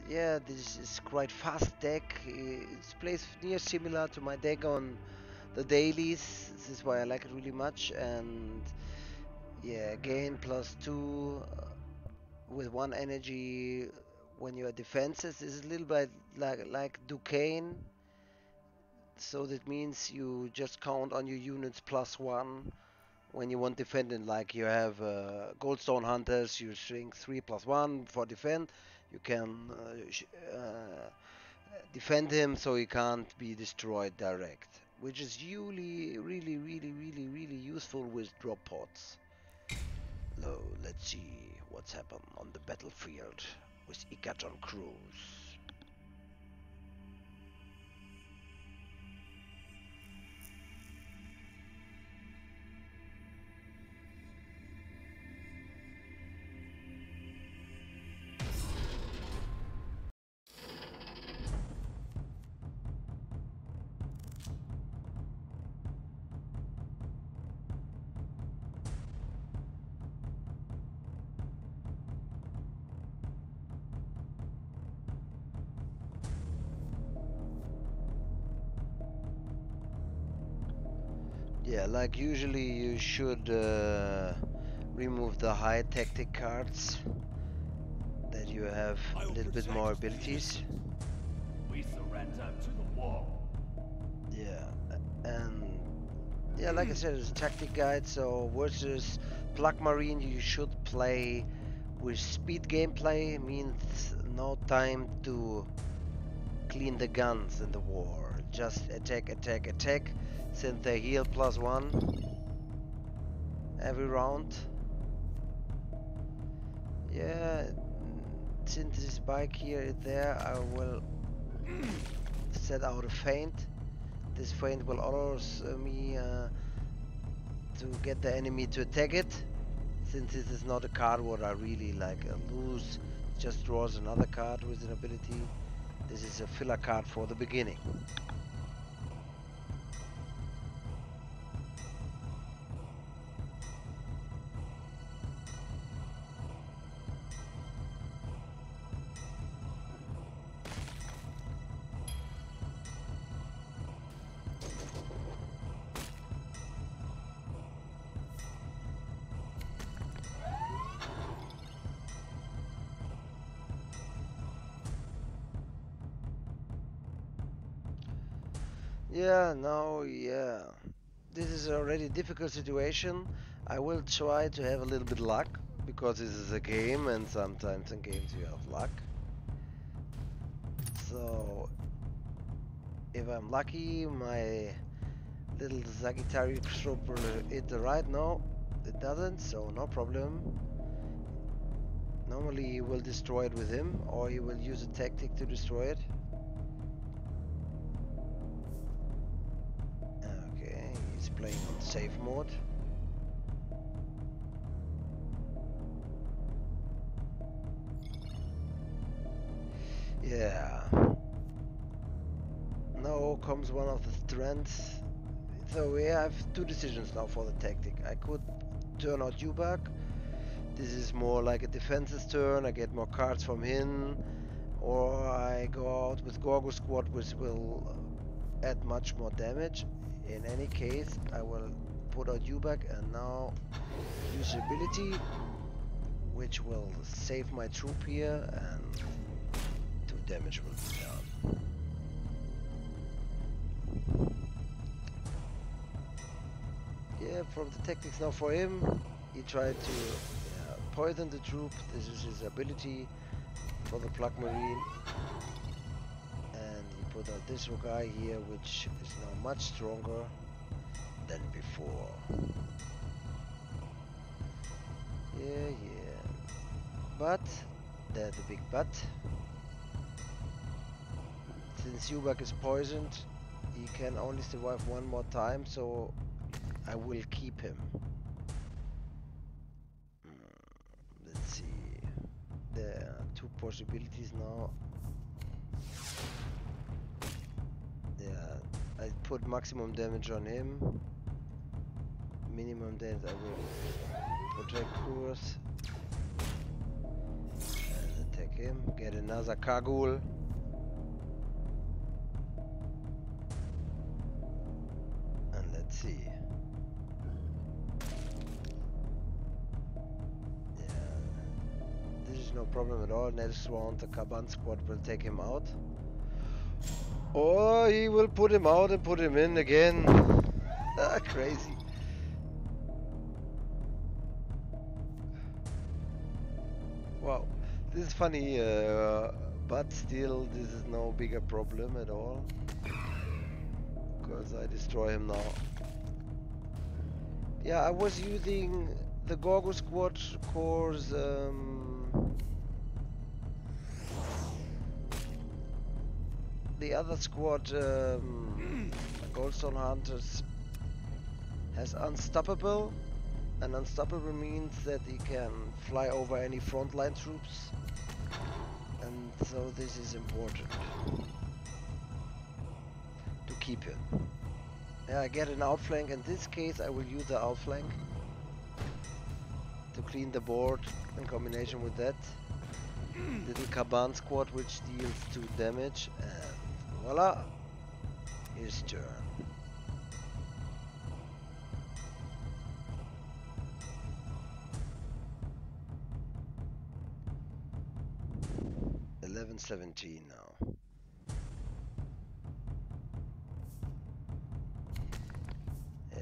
yeah, this is quite fast deck. It plays near similar to my deck on the dailies. This is why I like it really much. And yeah, gain +2 with 1 energy when you are defenses. This is a little bit like Duquesne. So that means you just count on your units +1 when you want defending. Like you have Goldstone Hunters, you shrink 3+1 for defend. You can defend him so he can't be destroyed direct, which is usually really useful with drop pods. So let's see what's happened on the battlefield with iacton qruze. Yeah, like usually you should remove the high tactic cards that you have a little bit more abilities. We surrender to the war. Yeah, and yeah, like I said, it's a tactic guide, so versus Plug Marine you should play with speed gameplay, means no time to clean the guns in the war. Just attack, attack, attack, since they heal +1 every round. Yeah, since this bike here is there, I will set out a feint. This feint will allow me to get the enemy to attack it. Since this is not a card what I really like lose, it just draws another card with an ability. This is a filler card for the beginning. Yeah, no, yeah. This is already a difficult situation. I will try to have a little bit luck, because this is a game and sometimes in games you have luck. So, if I'm lucky, my little Sagittarius troop will hit the right. No, it doesn't, so no problem. Normally he will destroy it with him, or he will use a tactic to destroy it. Okay, he's playing on safe mode. Yeah. Now comes one of the strengths. So we have two decisions now for the tactic. I could turn out Ubak. This is more like a defense's turn. I get more cards from him. Or I go out with Gorgo Squad, which will add much more damage. In any case, I will put out Ubak and now use ability, which will save my troop here, and 2 damage will be done. Yeah, from the tactics now for him, he tried to poison the troop. This is his ability for the Plug Marine. And he put out this guy here, which is now much stronger than before. Yeah. But, there's the big but. Since Ubak is poisoned, he can only survive 1 more time, so I will keep him. Let's see. There are 2 possibilities now. Yeah, I put maximum damage on him. Minimum damage I will protect qruze and attack him. Get another Kagul. And let's see. Yeah, this is no problem at all. Next round the Kaban squad will take him out. Or he will put him out and put him in again. Crazy. Wow, this is funny, but still this is no bigger problem at all. Because I destroy him now. Yeah, I was using the Gorgo squad course. The other squad, Goldstone Hunters, has Unstoppable, and Unstoppable means that he can fly over any frontline troops, and so this is important to keep him. Yeah, I get an outflank. In this case, I will use the outflank to clean the board in combination with that little Kaban squad, which deals 2 damage, and voila, his turn. $11.17 now. Yeah.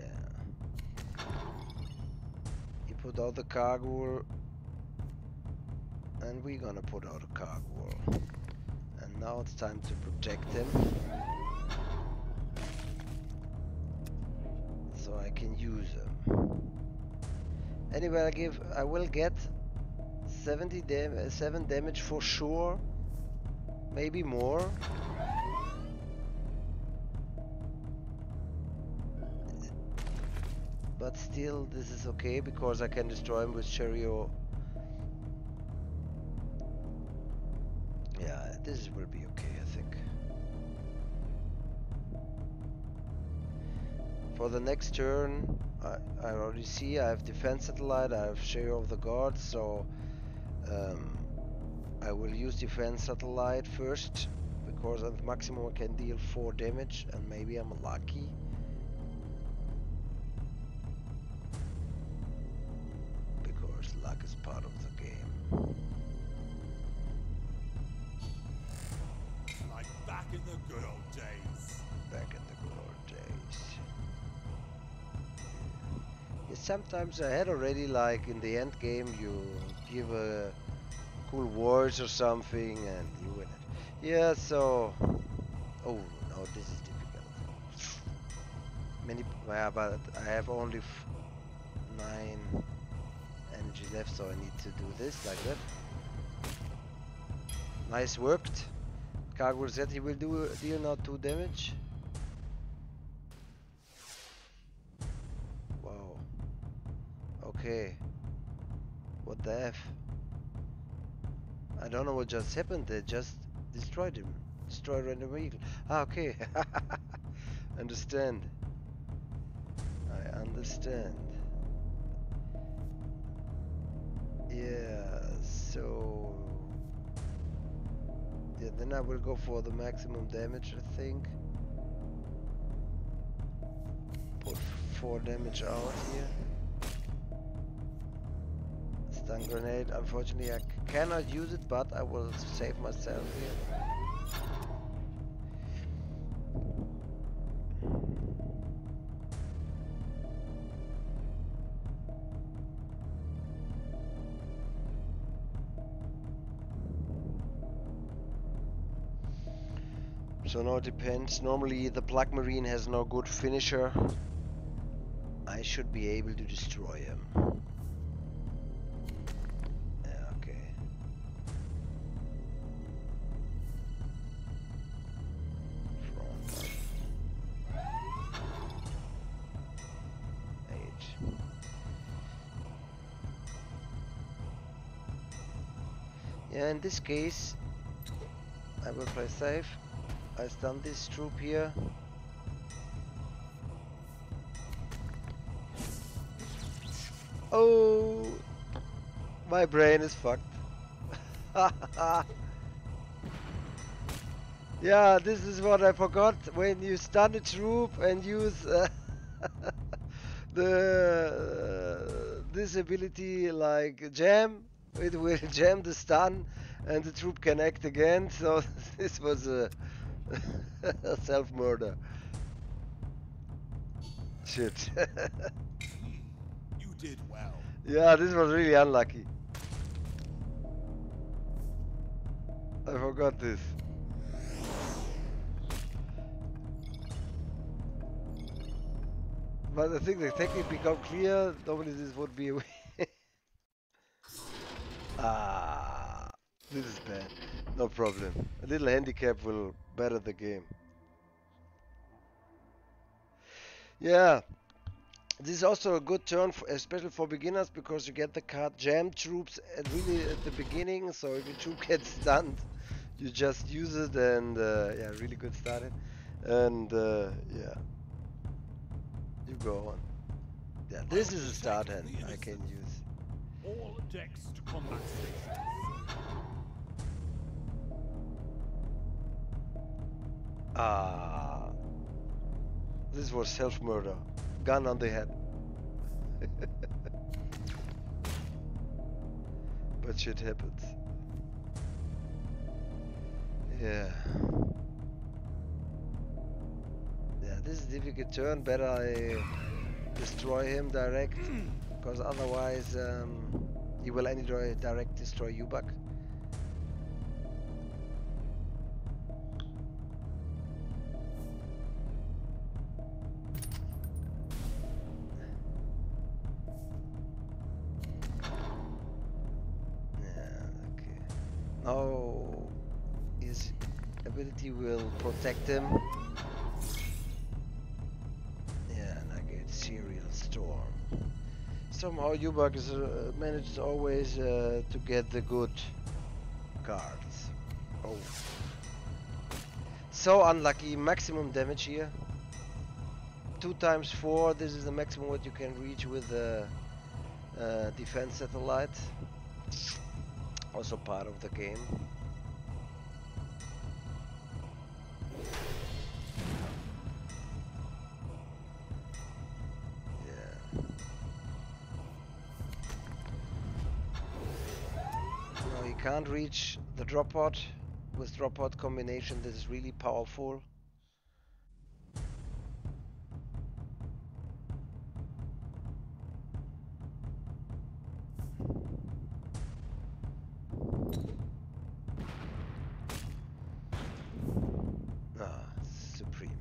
He put out the Kagul, and we're gonna put out a Kagul. And now it's time to protect him, so I can use him. Anyway, I will get 7 damage for sure, maybe more. But still, this is okay because I can destroy him with Cherio. Yeah, this will be okay, I think. For the next turn, I already see I have Defense Satellite, I have Cherio of the Gods, so I will use Defense Satellite first, because at maximum I can deal 4 damage, and maybe I'm lucky. Because luck is part of the game. Like back in the good old days. Back in the good old days. Yeah, sometimes I had already, like in the end game, you give a cool words or something and you win it. Yeah, so... Oh, no, this is difficult. Yeah, but I have only 9 energy left, so I need to do this like that. Nice worked. Kagul said he will deal now 2 damage. Wow. Okay. What the F? I don't know what just happened. They just destroyed him. Destroyed random vehicle. Ah, okay. Understand. I understand. Yeah, so... Yeah, then I will go for the maximum damage, I think. Put 4 damage out here. Stun grenade. Unfortunately, I cannot use it, but I will save myself here. So now it depends. Normally the Black Marine has no good finisher. I should be able to destroy him. Yeah, okay. Front. 8. Yeah, in this case, I will play safe. I stun this troop here. Oh, my brain is fucked. Yeah, this is what I forgot. When you stun a troop and use this ability like jam, it will jam the stun and the troop can act again. So this was a self-murder. Shit. You did well. Yeah, this was really unlucky. I forgot this. But I think the technique become clear. Normally this would be a win. Ah, this is bad. No problem. A little handicap will better the game. Yeah, this is also a good turn, especially for beginners, because you get the card Jam Troops really at the beginning. So if your troop gets stunned, you just use it, and yeah, really good starting. And yeah, you go on. Yeah, this is a start hand I can use. All decks to combat stations. Ah, this was self-murder. Gun on the head. But shit happens. Yeah. Yeah, this is a difficult turn. Better I destroy him direct, because otherwise he will any direct destroy Ubak. Yeah, okay. Now his ability will protect him. Yeah, and I get Serial Storm. Somehow Ubak is managed always to get the good cards. Oh. So unlucky, maximum damage here. 2 times 4, this is the maximum what you can reach with the defense satellite. Also part of the game. Yeah. No, you can't reach the drop pod. With drop pod combination, this is really powerful. Ah, supreme.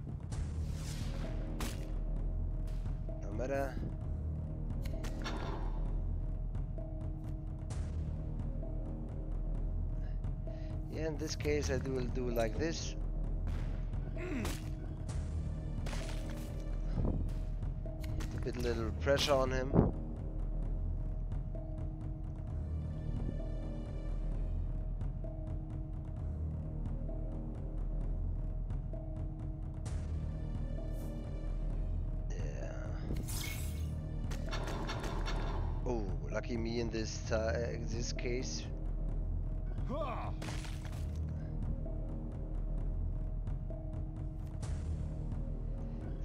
No matter. Yeah, in this case I will do like this. Put a little pressure on him. Oh, lucky me in this case.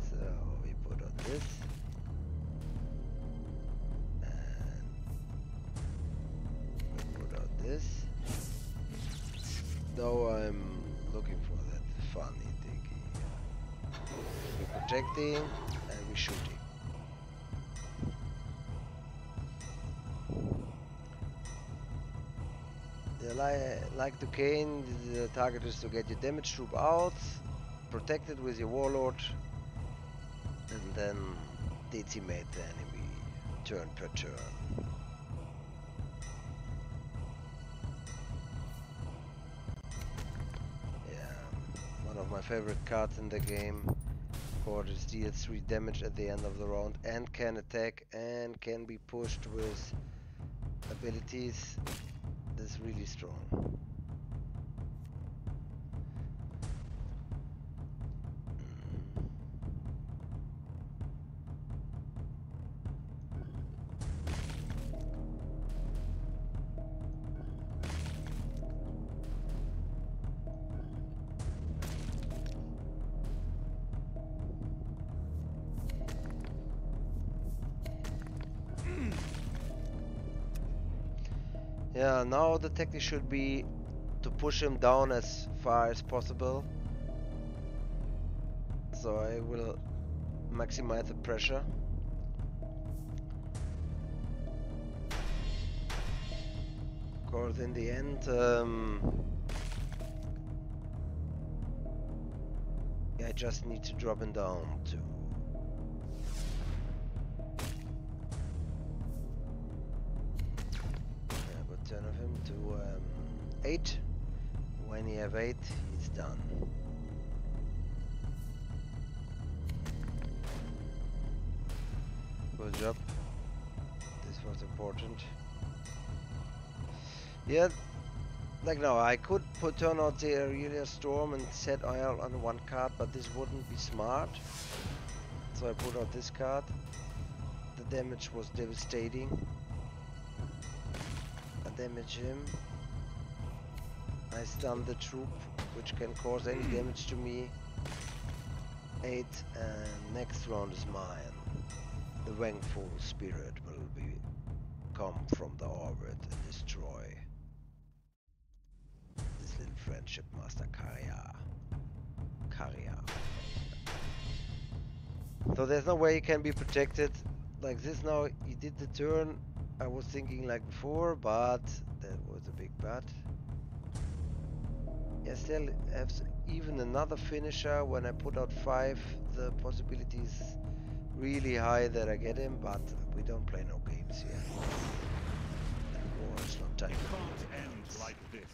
So we put on this, and we put on this. Though I'm looking for that funny thingy. We're protecting and we're shooting. Like Duquesne, the target is to get your damage troop out, protect it with your warlord, and then decimate the enemy turn per turn. Yeah, one of my favorite cards in the game. Horus deals 3 damage at the end of the round and can attack and can be pushed with abilities. That's really strong. Yeah, now the tactic should be to push him down as far as possible. So I will maximize the pressure. Of course, in the end, I just need to drop him down to a good turn of him to 8. When you have 8, he's done. Good job. This was important. Yeah, like now I could turn out the Aurelia Storm and set oil on one card, but this wouldn't be smart. So I put out this card. The damage was devastating. I damage him. I stun the troop, which can cause any damage to me. 8, and next round is mine. The vengeful spirit will come from the orbit and destroy this little friendship master Karya. So there's no way he can be protected like this now. He did the turn I was thinking like before, but that was a big but. I still have even another finisher. When I put out 5, the possibility is really high that I get him, but we don't play no games here. That war is not time. It can't end like this.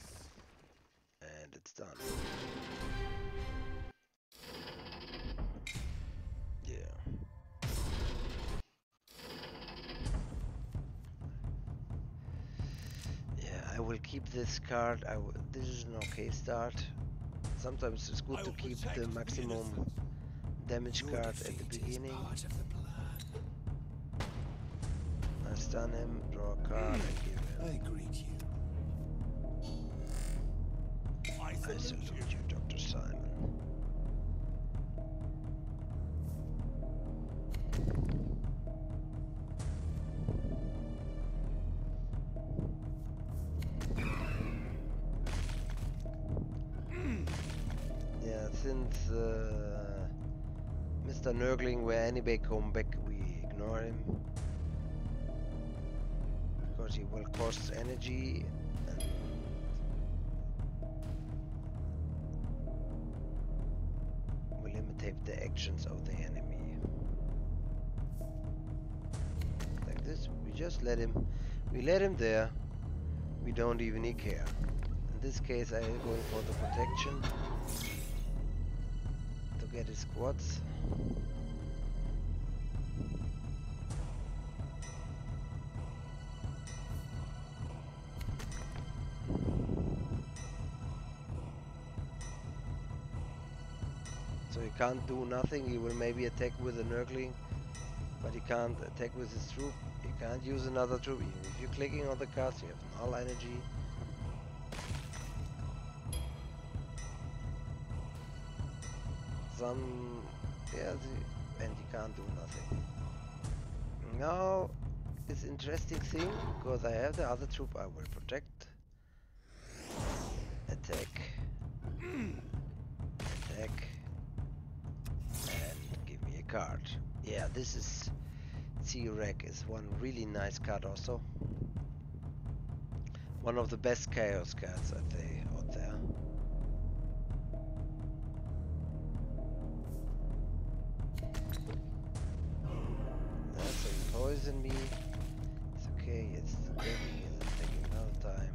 And it's done. Yeah. Yeah, I will keep this card. This is an okay start. Sometimes it's good to keep the maximum damage card at the beginning. I stun him, draw a card, and give him. I greet you. I salute you, Dr. Simon. Yeah, since Mr. Nurgling, where anybody come back, we ignore him. Because he will cost energy and will imitate the actions of the enemy. Like this, we just let him, we let him there, we don't even care. In this case I am going for the protection to get his squads. So he can't do nothing. He will maybe attack with a Nurgling, but he can't attack with his troop. He can't use another troop. Even if you're clicking on the cards, you have null energy. And he can't do nothing. Now, it's interesting thing, because I have the other troop I will protect. Attack. Attack. And give me a card. Yeah, this is T-Rec is one really nice card also. One of the best chaos cards out there. That's a poison me. It's okay, it's taking another time.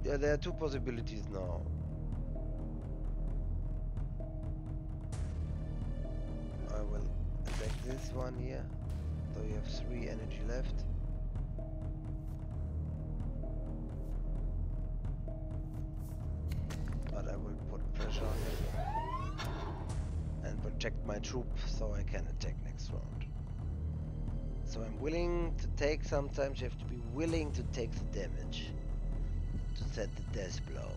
Yeah, there are two possibilities now. I will attack this one here, so you have 3 energy left. But I will put pressure on him and protect my troop so I can attack next round. So I'm willing to take, sometimes you have to be willing to take the damage to set the death blow.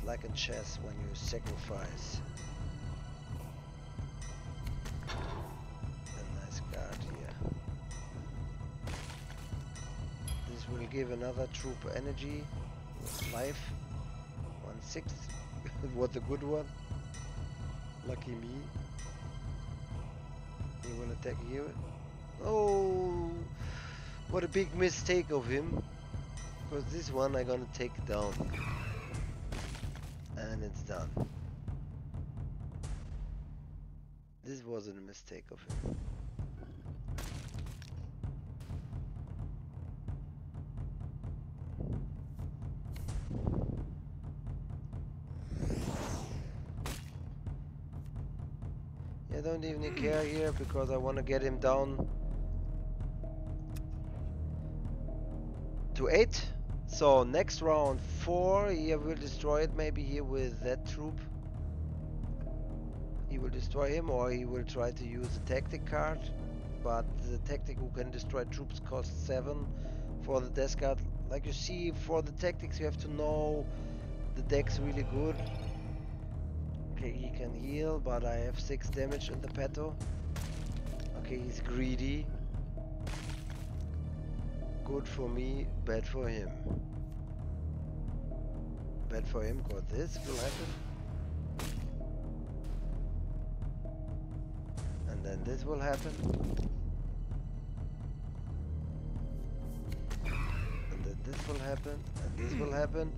like in chess when you sacrifice a nice card here. This will give another troop energy, life, 1/6. It was a good one. Lucky me. He will attack here. Oh, what a big mistake of him. Because this one I'm gonna take down. And it's done. This wasn't a mistake of him. I don't even care here because I want to get him down to 8. So next round 4, he will destroy it maybe here with that troop. He will destroy him, or he will try to use the tactic card. But the tactic who can destroy troops costs 7 for the death card. Like you see, for the tactics you have to know the deck's really good. Okay, he can heal, but I have 6 damage in the petto. Okay, he's greedy. Good for me, bad for him. Bad for him, because this will happen. And then this will happen. And then this will happen. And this will happen.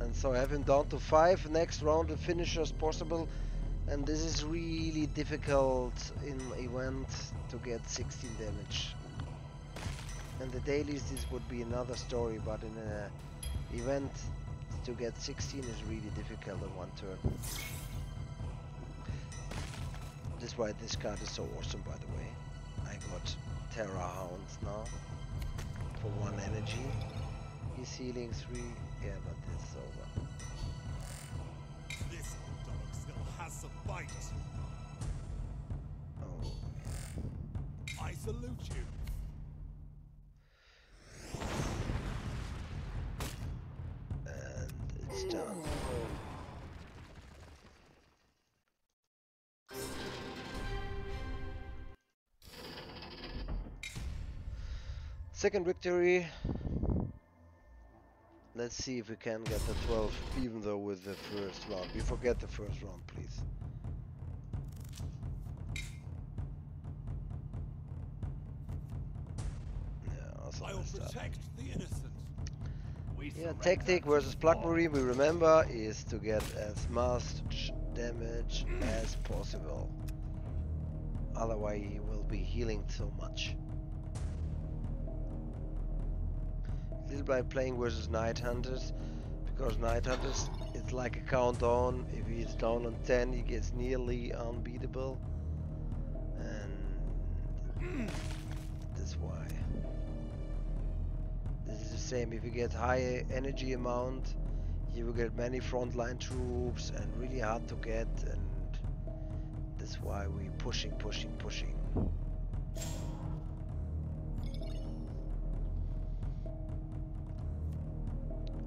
And so I have him down to 5. Next round the finishers possible. And this is really difficult in event to get 16 damage. And the dailies this would be another story, but in an event to get 16 is really difficult in one turn. That's why this card is so awesome, by the way. I got Terra Hounds now for 1 energy. He's healing 3. Yeah, but it's over. This old dog still has some bite. Oh, I salute you. and it's done. Second victory. Let's see if we can get the 12, even though with the first round. We forget the first round, please. Yeah, also I will messed up. protect the innocent. Yeah, tactic versus Plug Marine, we remember, is to get as much damage as possible. Otherwise he will be healing so much. Little by playing versus Night Hunters, because Night Hunters, it's like a countdown. If he is down on 10, he gets nearly unbeatable. And that's why. This is the same, if you get high energy amount, you will get many frontline troops and really hard to get, and that's why we pushing.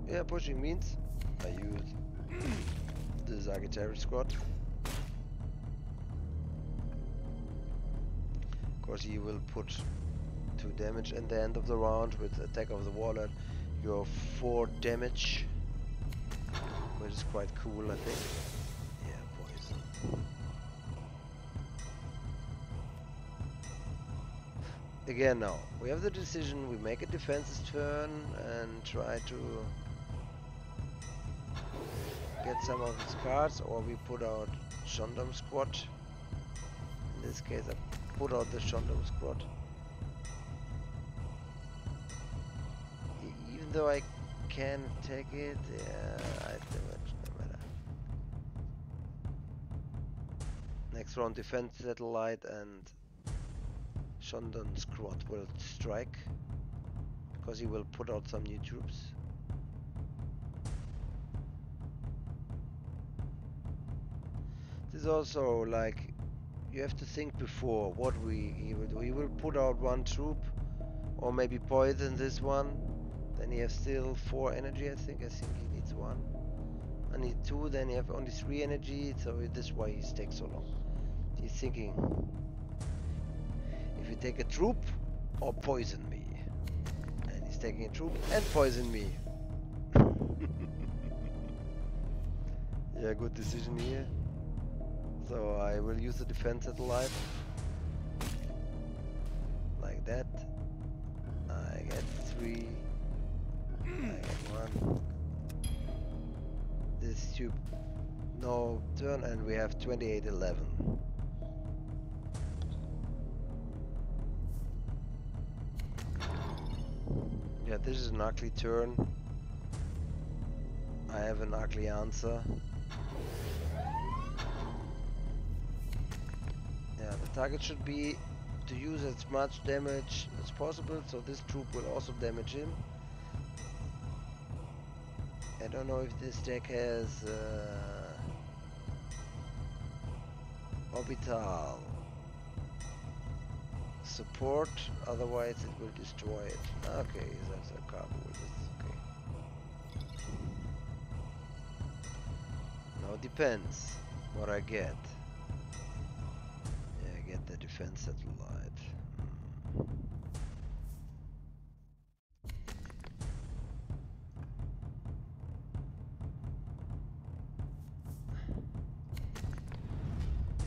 Yeah, pushing means I use the Sagittarius squad. Of course, you will put 2 damage at the end of the round with attack of the warlord. You have 4 damage, which is quite cool, I think. Yeah, poison. Again, now we have the decision. We make a defensive turn and try to get some of his cards, or we put out Shondam squad. In this case, I put out the Shondam squad. Even though I can take it, yeah, I do it, no matter. Next round, defense satellite and Shondam squad will strike, because he will put out some new troops. This is also like, you have to think before what he will do. He will put out 1 troop, or maybe poison this one. Then he has still 4 energy, I think. He needs 1. I need 2, then you have only 3 energy, so this is why he's takes so long. He's thinking, if you take a troop or poison me. And he's taking a troop and poison me. Yeah, good decision here. So I will use the defense at life. Like that. I get 3. I get 1. This tube, no turn, and we have 28-11. Yeah, this is an ugly turn. I have an ugly answer. Yeah, the target should be to use as much damage as possible, so this troop will also damage him. I don't know if this deck has orbital support, otherwise it will destroy it. Okay, that's a cargo with this, okay. Now it depends what I get. Yeah, I get the defense satellite.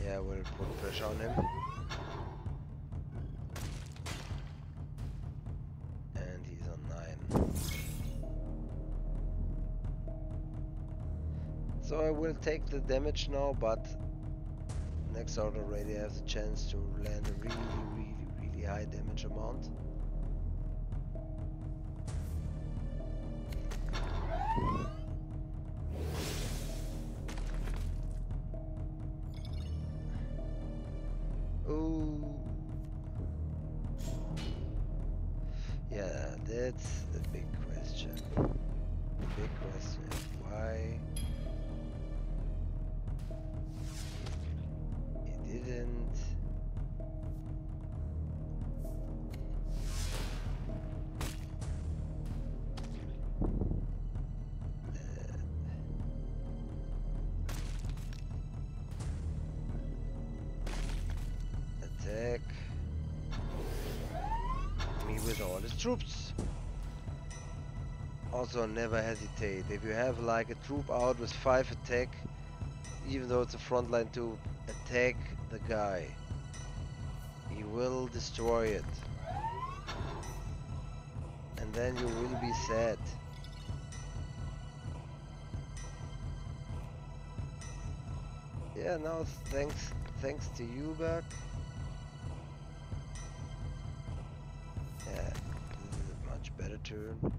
Yeah, we'll put pressure on him. And he's on 9. So I will take the damage now, but next out already has a chance to land a really high damage amount. Ooh. Yeah, that's the big question. The big question is why he didn't. Attack me with all his troops. Also, never hesitate. If you have like a troop out with 5 attack, even though it's a frontline to attack the guy, he will destroy it. And then you will be sad. Yeah, now thanks to you back. Yeah, this is a much better turn.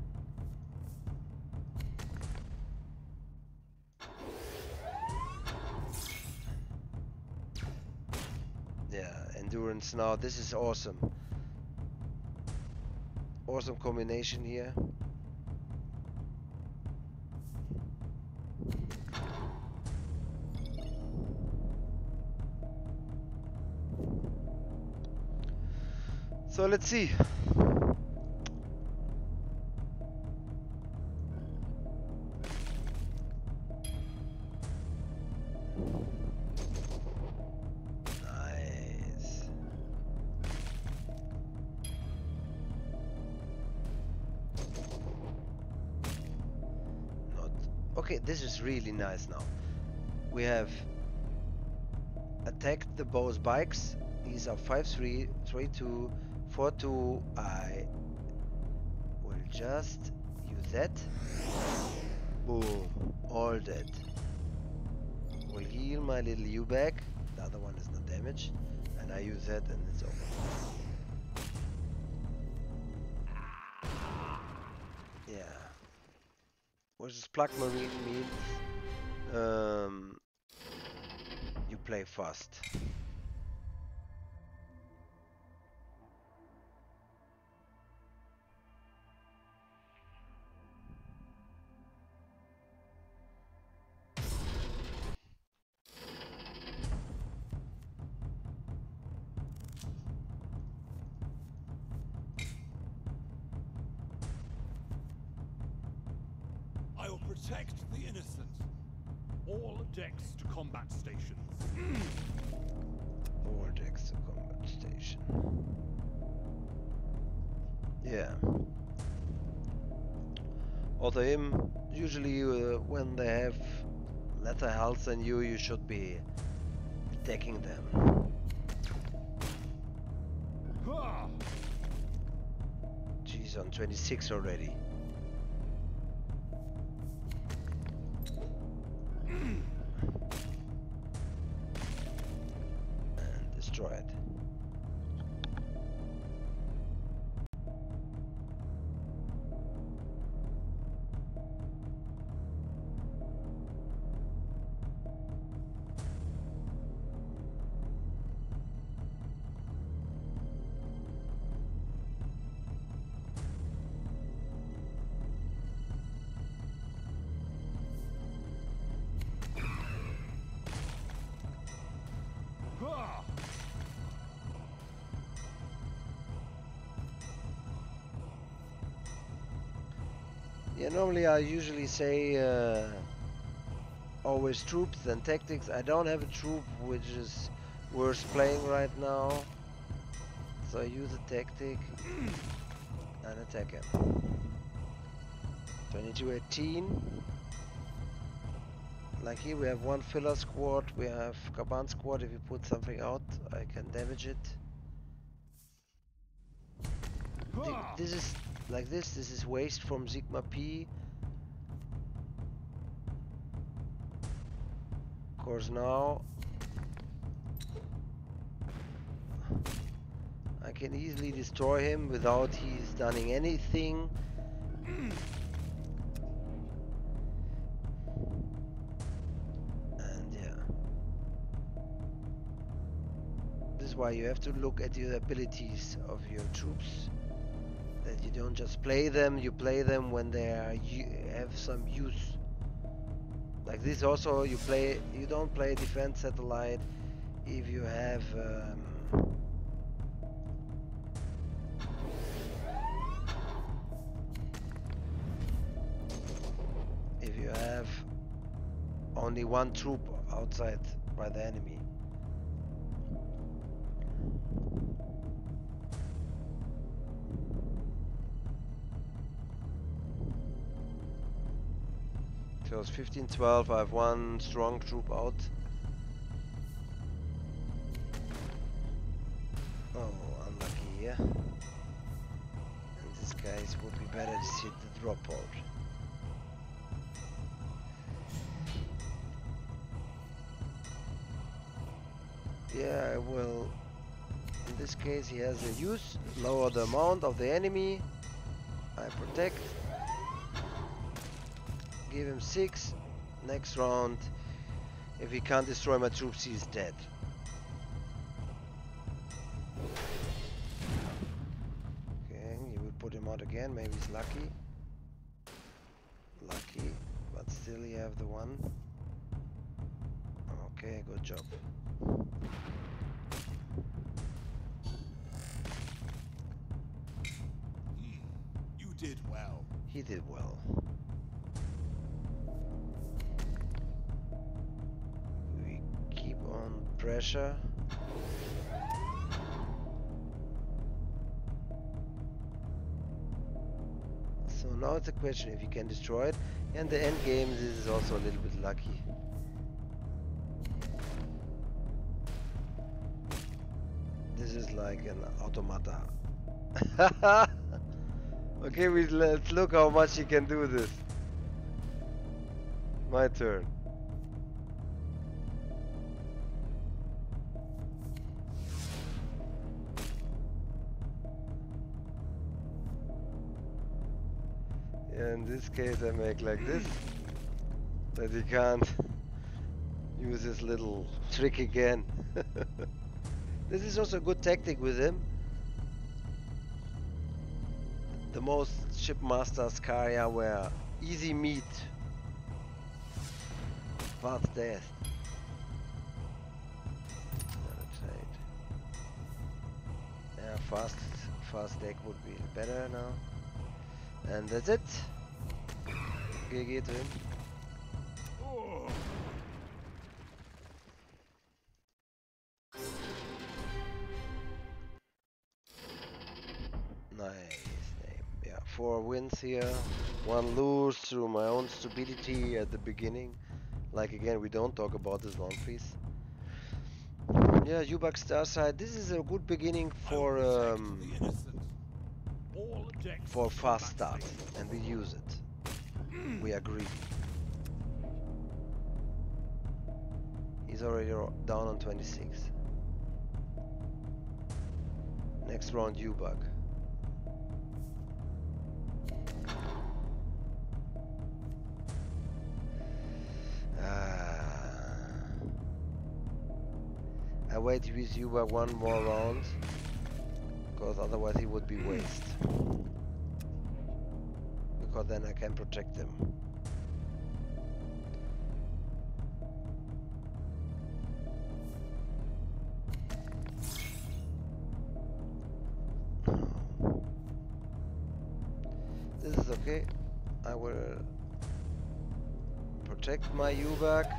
Yeah, endurance now. This is awesome. Awesome combination here. So let's see. Nice. Not okay. This is really nice now. We have attacked the both bikes. These are 5-3, 3-2, 4-2. I will just use that. Boom. All dead. Will heal my little U back. The other one is not damaged. And I use that and it's over. Yeah. What does plug marine mean? You play fast. I will protect the innocent. All decks to combat stations. All decks to combat station. Yeah. Although him, usually when they have lesser health than you, you should be attacking them. Jeez, on 26 already. And destroyed. Yeah, normally I usually say always troops then tactics. I don't have a troop which is worth playing right now, so I use a tactic and attack him. 2218. Like here we have one filler squad, we have Kaban squad. If you put something out, I can damage it. This is like this is waste from Sigma P. Of course now I can easily destroy him without he's done anything. And yeah, this is why you have to look at the abilities of your troops. That you don't just play them, you play them when they are have some use. Like this also, you don't play defense satellite if you have only one troop outside by the enemy. So it's 15-12, I have one strong troop out. Oh, unlucky here. And this guys would be better to see the drop out. Yeah, I will. In this case he has a use, lower the amount of the enemy. I protect. Give him 6. Next round, if he can't destroy my troops, he's dead. Okay, you will put him out again. Maybe he's lucky. Lucky, but still you have the one. Okay, good job. You did well. He did well. We keep on pressure. So now it's a question if you can destroy it. And the end game, this is also a little bit lucky. This is like an automata. Okay, let's look how much he can do this. My turn. In this case I make like this, that he can't use his little trick again. This is also a good tactic with him. The most shipmasters Karya were easy meat, fast death. Yeah, fast deck would be better now. And that's it. GG to him. 4 wins here. 1 lose through my own stupidity at the beginning. Like again, we don't talk about this one, please. Yeah, Ubak Starside. This is a good beginning for fast start, and we use it. We agree. He's already down on 26. Next round, Ubak. I wait with Ubak 1 more round, because otherwise he would be waste. Because then I can protect him. This is okay. I will protect my Ubak,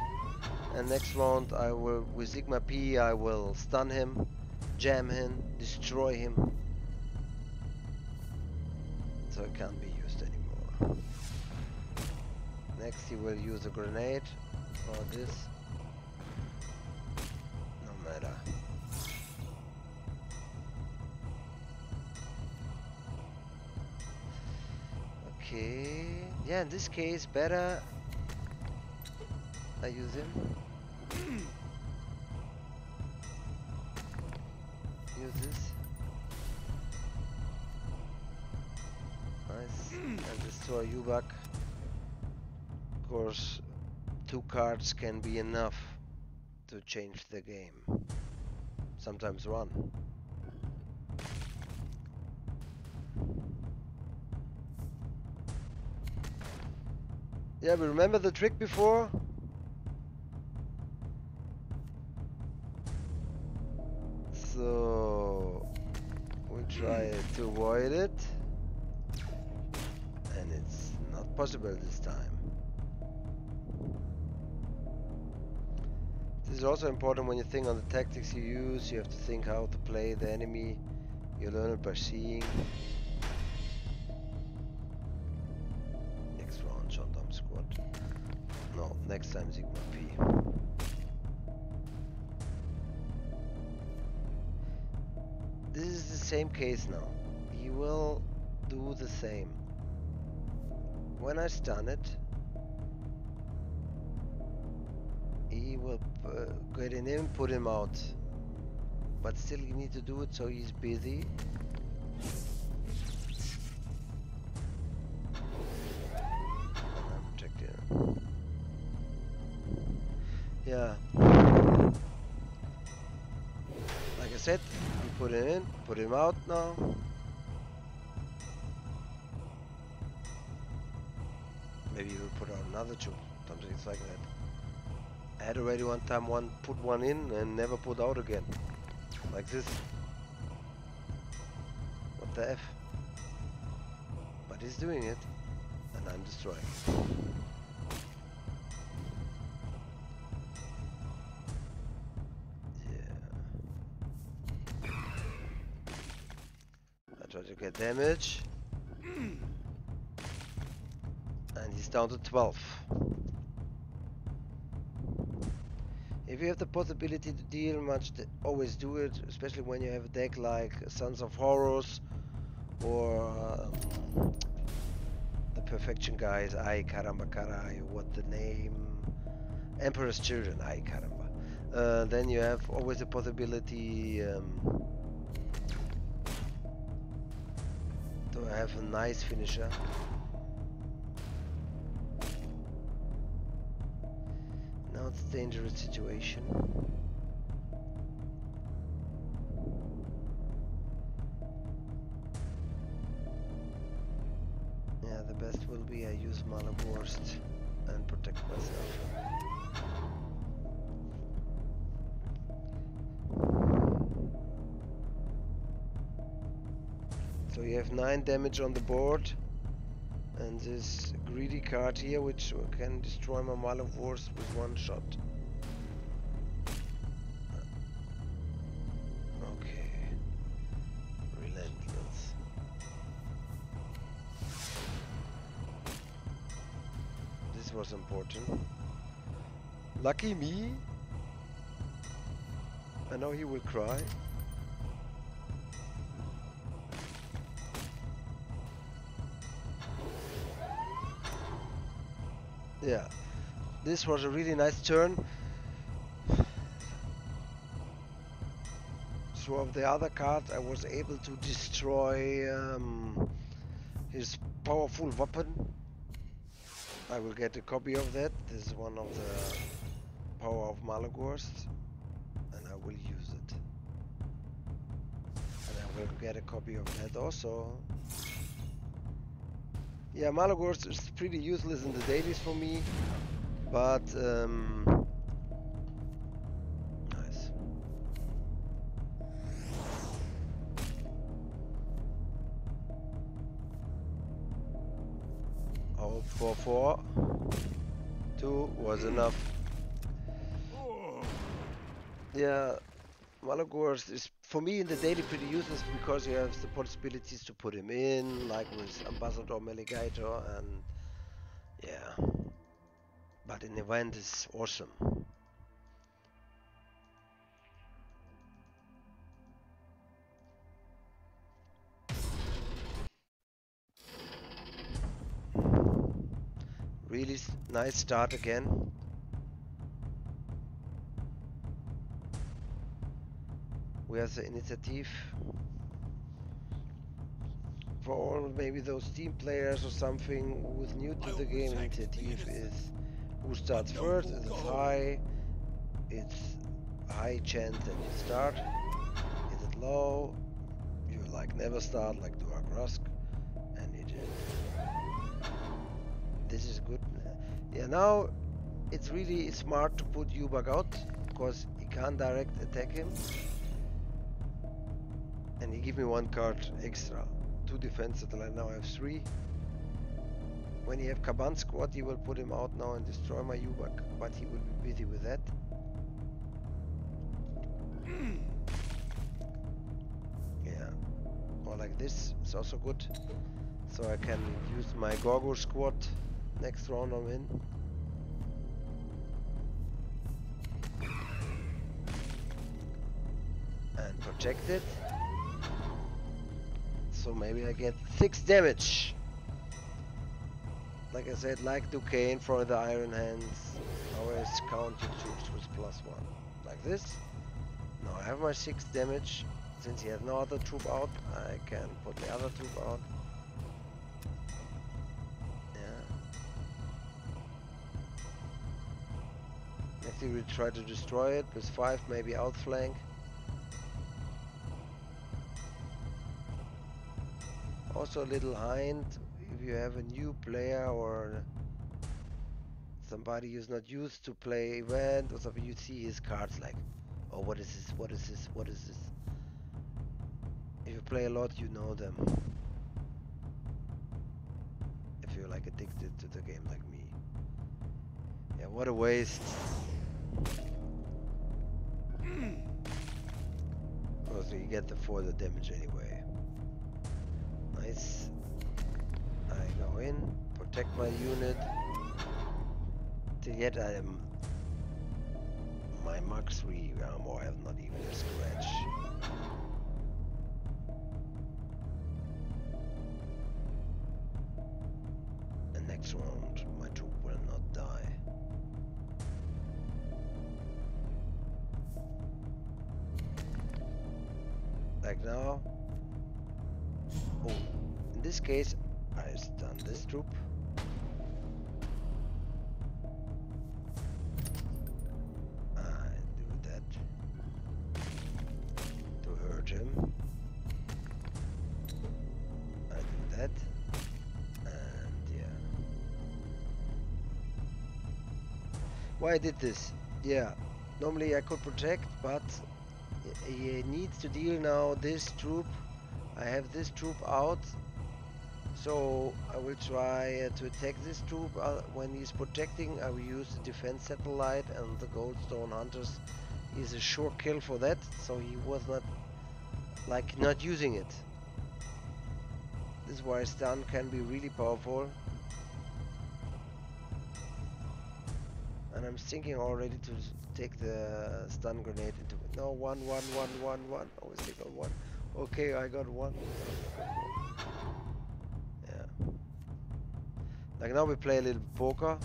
and next round I will, with Sigma P, I will stun him, jam him, destroy him, so it can't be used anymore. Next he will use a grenade, or this, no matter. Okay, yeah, in this case better I use him. Use this. Nice. And destroy Ubak. Of course, 2 cards can be enough to change the game. Sometimes 1. Yeah, we remember the trick before? So we try to avoid it, and it's not possible this time. This is also important when you think on the tactics you use. You have to think how to play the enemy. You learn it by seeing. Next round, Gendarme Squad. No, next time Sigma P. This is the same case now. He will do the same. When I stun it, he will get in him, put him out. But still you need to do it so he's busy. And I'm protecting him. Yeah. Like I said, you put him in, put him out now. Maybe you will put out another 2, something like that. I had already one time put one in and never put out again. Like this. What the F? But he's doing it, and I'm destroying it. Yeah. I try to get damage. And he's down to 12. If you have the possibility to deal much, always do it, especially when you have a deck like Sons of Horus or the Perfection guys, Ay Caramba Caray, what the name, Emperor's Children, Ay Caramba. Then you have always the possibility to have a nice finisher. Now it's a dangerous situation. Yeah, the best will be I use Malaborst and protect myself. So you have 9 damage on the board. And this greedy card here, which can destroy my Malaborst with 1 shot. Okay. Relentless. was important. Lucky me. I know he will cry. Yeah, this was a really nice turn. Through the other cards, I was able to destroy his powerful weapon. I will get a copy of that. This is one of the power of Malagorst, and I will use it. And I will get a copy of that also. Yeah, Malagorst is pretty useless in the dailies for me, but nice. Oh, 4/4. 2 was enough. Yeah, Malagorst is for me in the daily pretty useless because you have the possibilities to put him in, like with Ambassador Meligator, and yeah. But in event is awesome. Really nice start again. We have the initiative. For all maybe those team players or something who's new to the game, initiative is who starts first. If it's high, it's a high chance that you start. Is it low, you like never start, like Durak Rusk, and you just. This is good. Yeah, now it's really smart to put Yubak out because he can't direct attack him, and he give me 1 card extra. 2 defense satellite, now I have 3. When you have Kaban squad, you will put him out now and destroy my Yubak, but he will be busy with that. Yeah, or like this is also good, so I can use my Gorgo squad next round I'm in. And protect it. So maybe I get 6 damage. Like I said, like Duquesne for the Iron Hands, always count your troops with +1. Like this. Now I have my 6 damage. Since he has no other troop out, I can put the other troop out. Yeah. Next we will try to destroy it with 5, maybe outflank. Also a little hint, if you have a new player or somebody who's not used to play event or something, you see his cards like, oh, what is this, what is this, what is this? If you play a lot, you know them. If you're like addicted to the game like me. Yeah, what a waste. Because you get the 4 damage anyway. Nice. I go in, protect my unit. Till yet I am my Mark 3 armor, I have not even a scratch. And next round my troop will not die. Like now. Oh, in this case I stun this troop. Him. I do that, and yeah. Why I did this? Yeah, normally I could protect, but he needs to deal now this troop. I have this troop out, so I will try to attack this troop. When he's protecting, I will use the defense satellite, and the Goldstone Hunters is a sure kill for that, so he was not using it. This is why stun can be really powerful. And I'm thinking already to take the stun grenade into it. No, one. Always take on one. Okay, I got one. Yeah. Like now we play a little poker.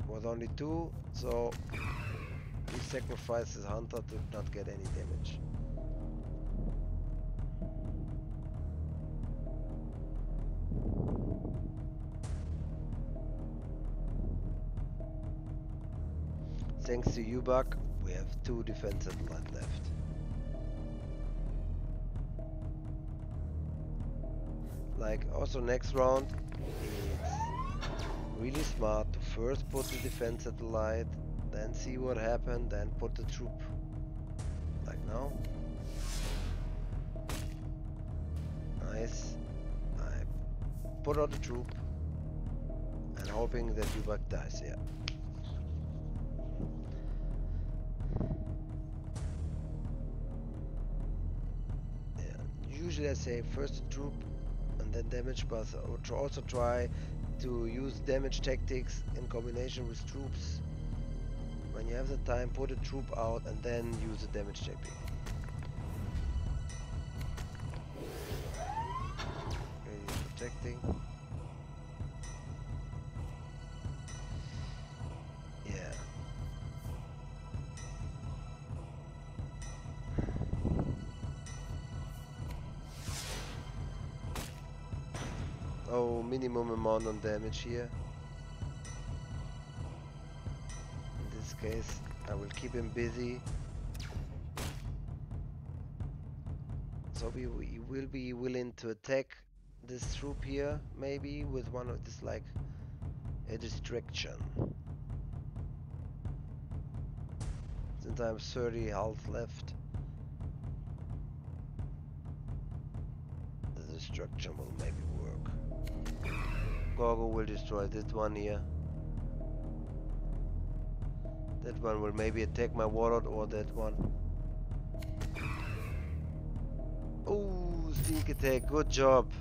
Was only 2, so we sacrifice his hunter to not get any damage. Thanks to you, Buck, we have 2 defense satellite left. Like also next round, it's really smart to first put the defense satellite, then see what happened, then put the troop. Like now. Nice. I put out the troop and hoping that Yubak dies, yeah. Usually I say first the troop and then damage, but I would also try to use damage tactics in combination with troops. When you have the time, put a troop out and then use the damage tactic. Okay, protecting. Yeah. Oh, minimum amount on damage here. In this case, I will keep him busy. So we will be willing to attack this troop here, maybe with one of this, like a distraction. Since I have 30 health left, the destruction will maybe work. Gorgo will destroy this one here. That one will maybe attack my warlord, or that one. Oh, sneak attack, good job.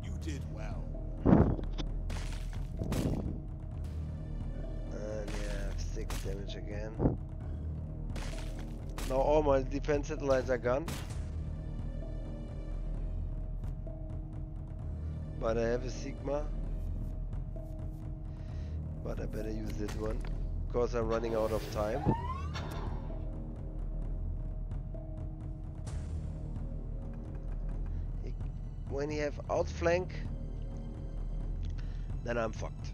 You did well. And yeah, 6 damage again. Now all my defense satellites are gone. But I have a Sigma. But I better use this one, because I'm running out of time. When you have outflank, then I'm fucked.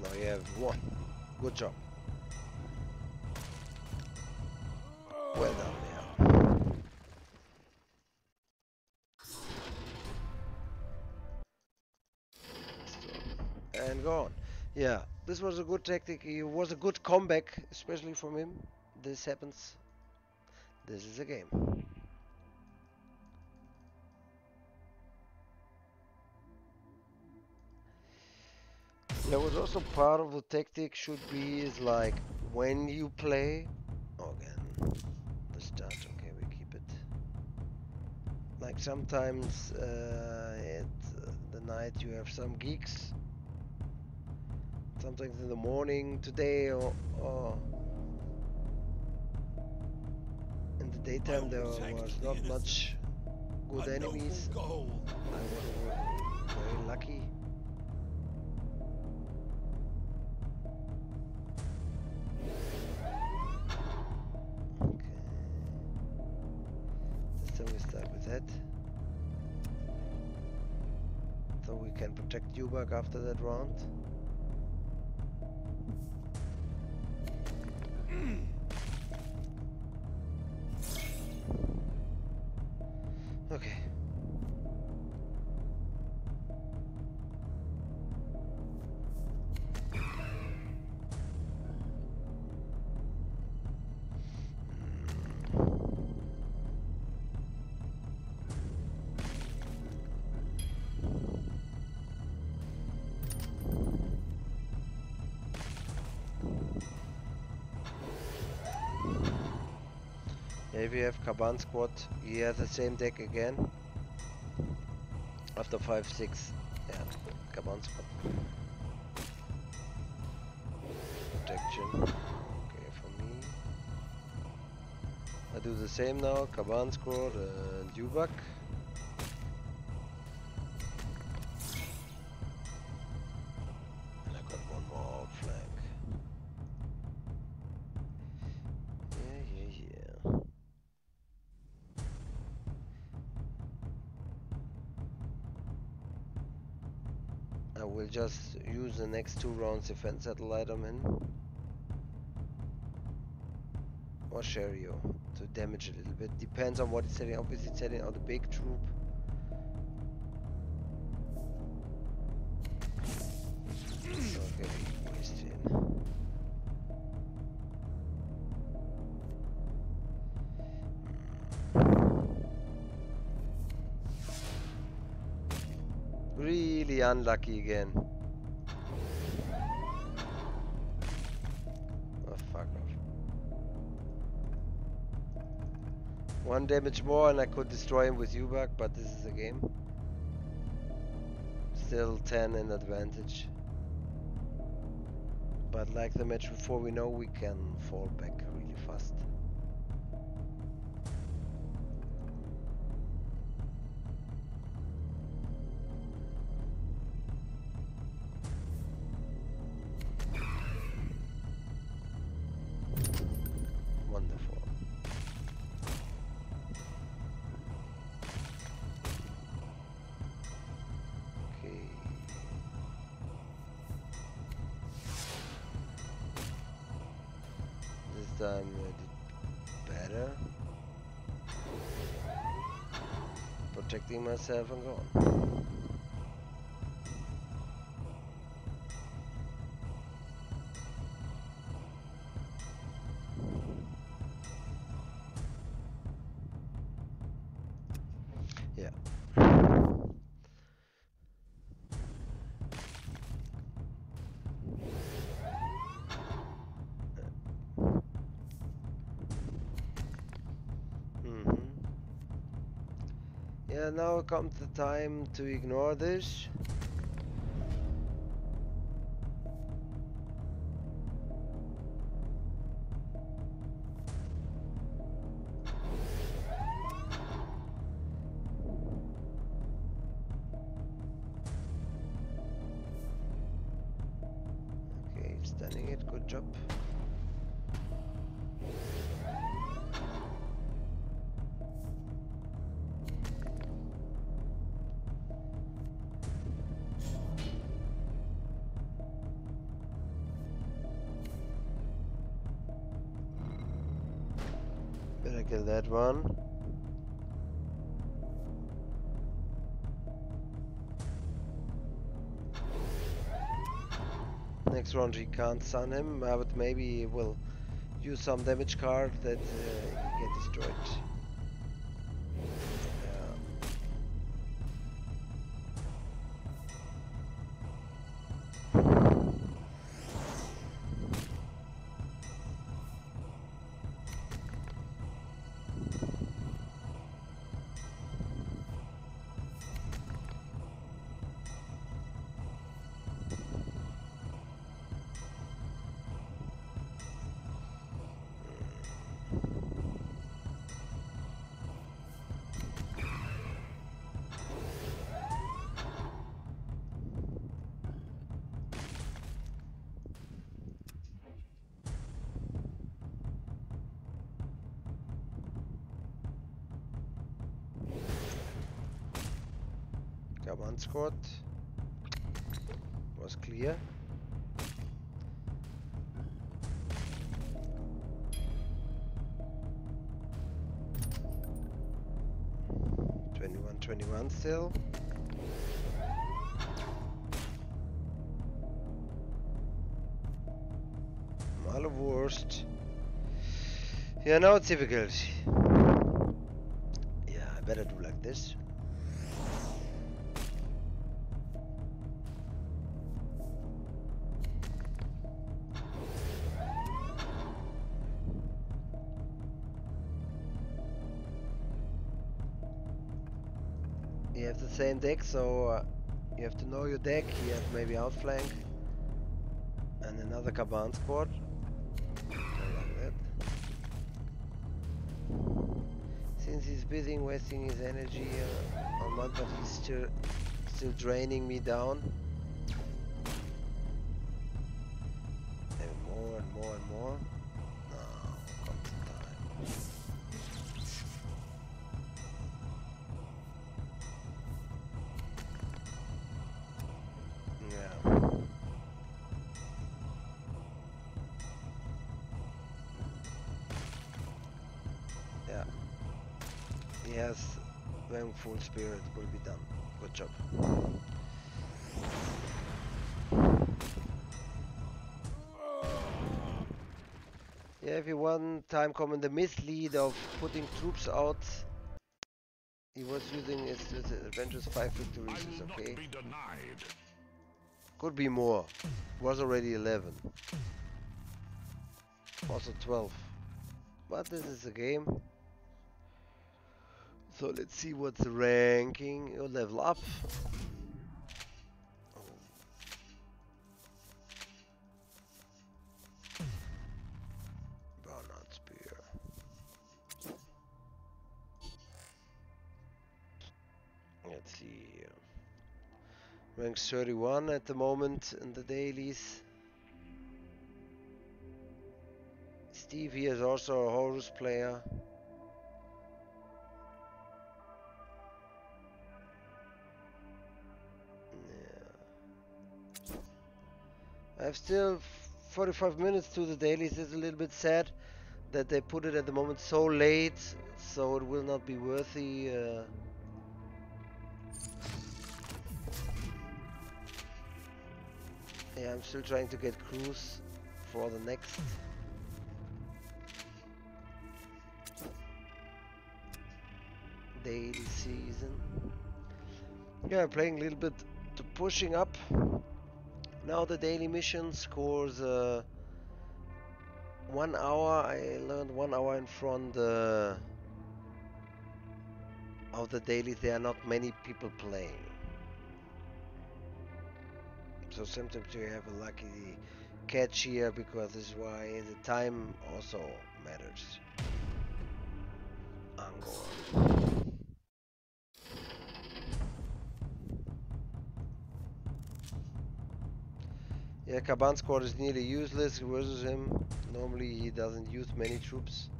Now you have 1. Good job. Well done, yeah. And go on. Yeah, this was a good tactic. It was a good comeback, especially from him. This happens. This is a game. There was also part of the tactic should be is like when you play. Oh, again, the start. Okay, we keep it. Like sometimes at the night you have some geeks. Sometimes in the morning, today, or in the daytime there was not much good enemies. I was very lucky. So we start with that. So we can protect Yubak after that round. Okay. Here we have Kaban squad. He has the same deck again. After 5-6. Yeah, Kaban squad. Protection. Okay, for me. I do the same now. Kaban squad and Dubak. And I got one more outflank. Yeah. I will just use the next 2 rounds defense satellite I'm in. Or Sherio to damage a little bit. Depends on what it's setting. Obviously it's setting out a big troop. Okay, wasted. Really unlucky again. Oh, fuck off. 1 damage more and I could destroy him with Ubak, but this is a game. Still 10 in advantage. But like the match before, we know we can fall back really fast. Wonderful. Okay. This time I did better. Protecting myself and gone. Yeah. Yeah, now comes the time to ignore this. Okay, stunning it, good job. Better kill that one. Next round he can't stun him. I would maybe will use some damage card that get destroyed. One squad was clear. $21 still. Worst. Yeah, now it's difficult. Yeah, I better do like this. You have the same deck, so you have to know your deck. You have maybe outflank and another command squad. Like that. Since he's busy wasting his energy on one, but he's still draining me down. And more and more and more. Now comes the time. Yeah. Yeah. He has Vengeful Spirit, will be done. Good job. Yeah, if you one time come in the mislead of putting troops out, he was using his Adventures 5 victories, is okay. Could be more. Was already 11. Also 12. But this is a game. So let's see what's the ranking. You'll level up. Oh. Burnout Spear. Let's see here. Ranks 31 at the moment in the dailies. Steve here is also a Horus player. Yeah. I have still 45 minutes to the dailies. It's a little bit sad that they put it at the moment so late, so it will not be worthy. Yeah, I'm still trying to get qruze for the next. Daily season. Yeah, playing a little bit to pushing up. Now the daily mission scores 1 hour. I learned 1 hour in front of the dailies. There are not many people playing. So sometimes you have a lucky catch here, because this is why the time also matters. Angor. Yeah, Kaban squad is nearly useless versus him. Normally he doesn't use many troops.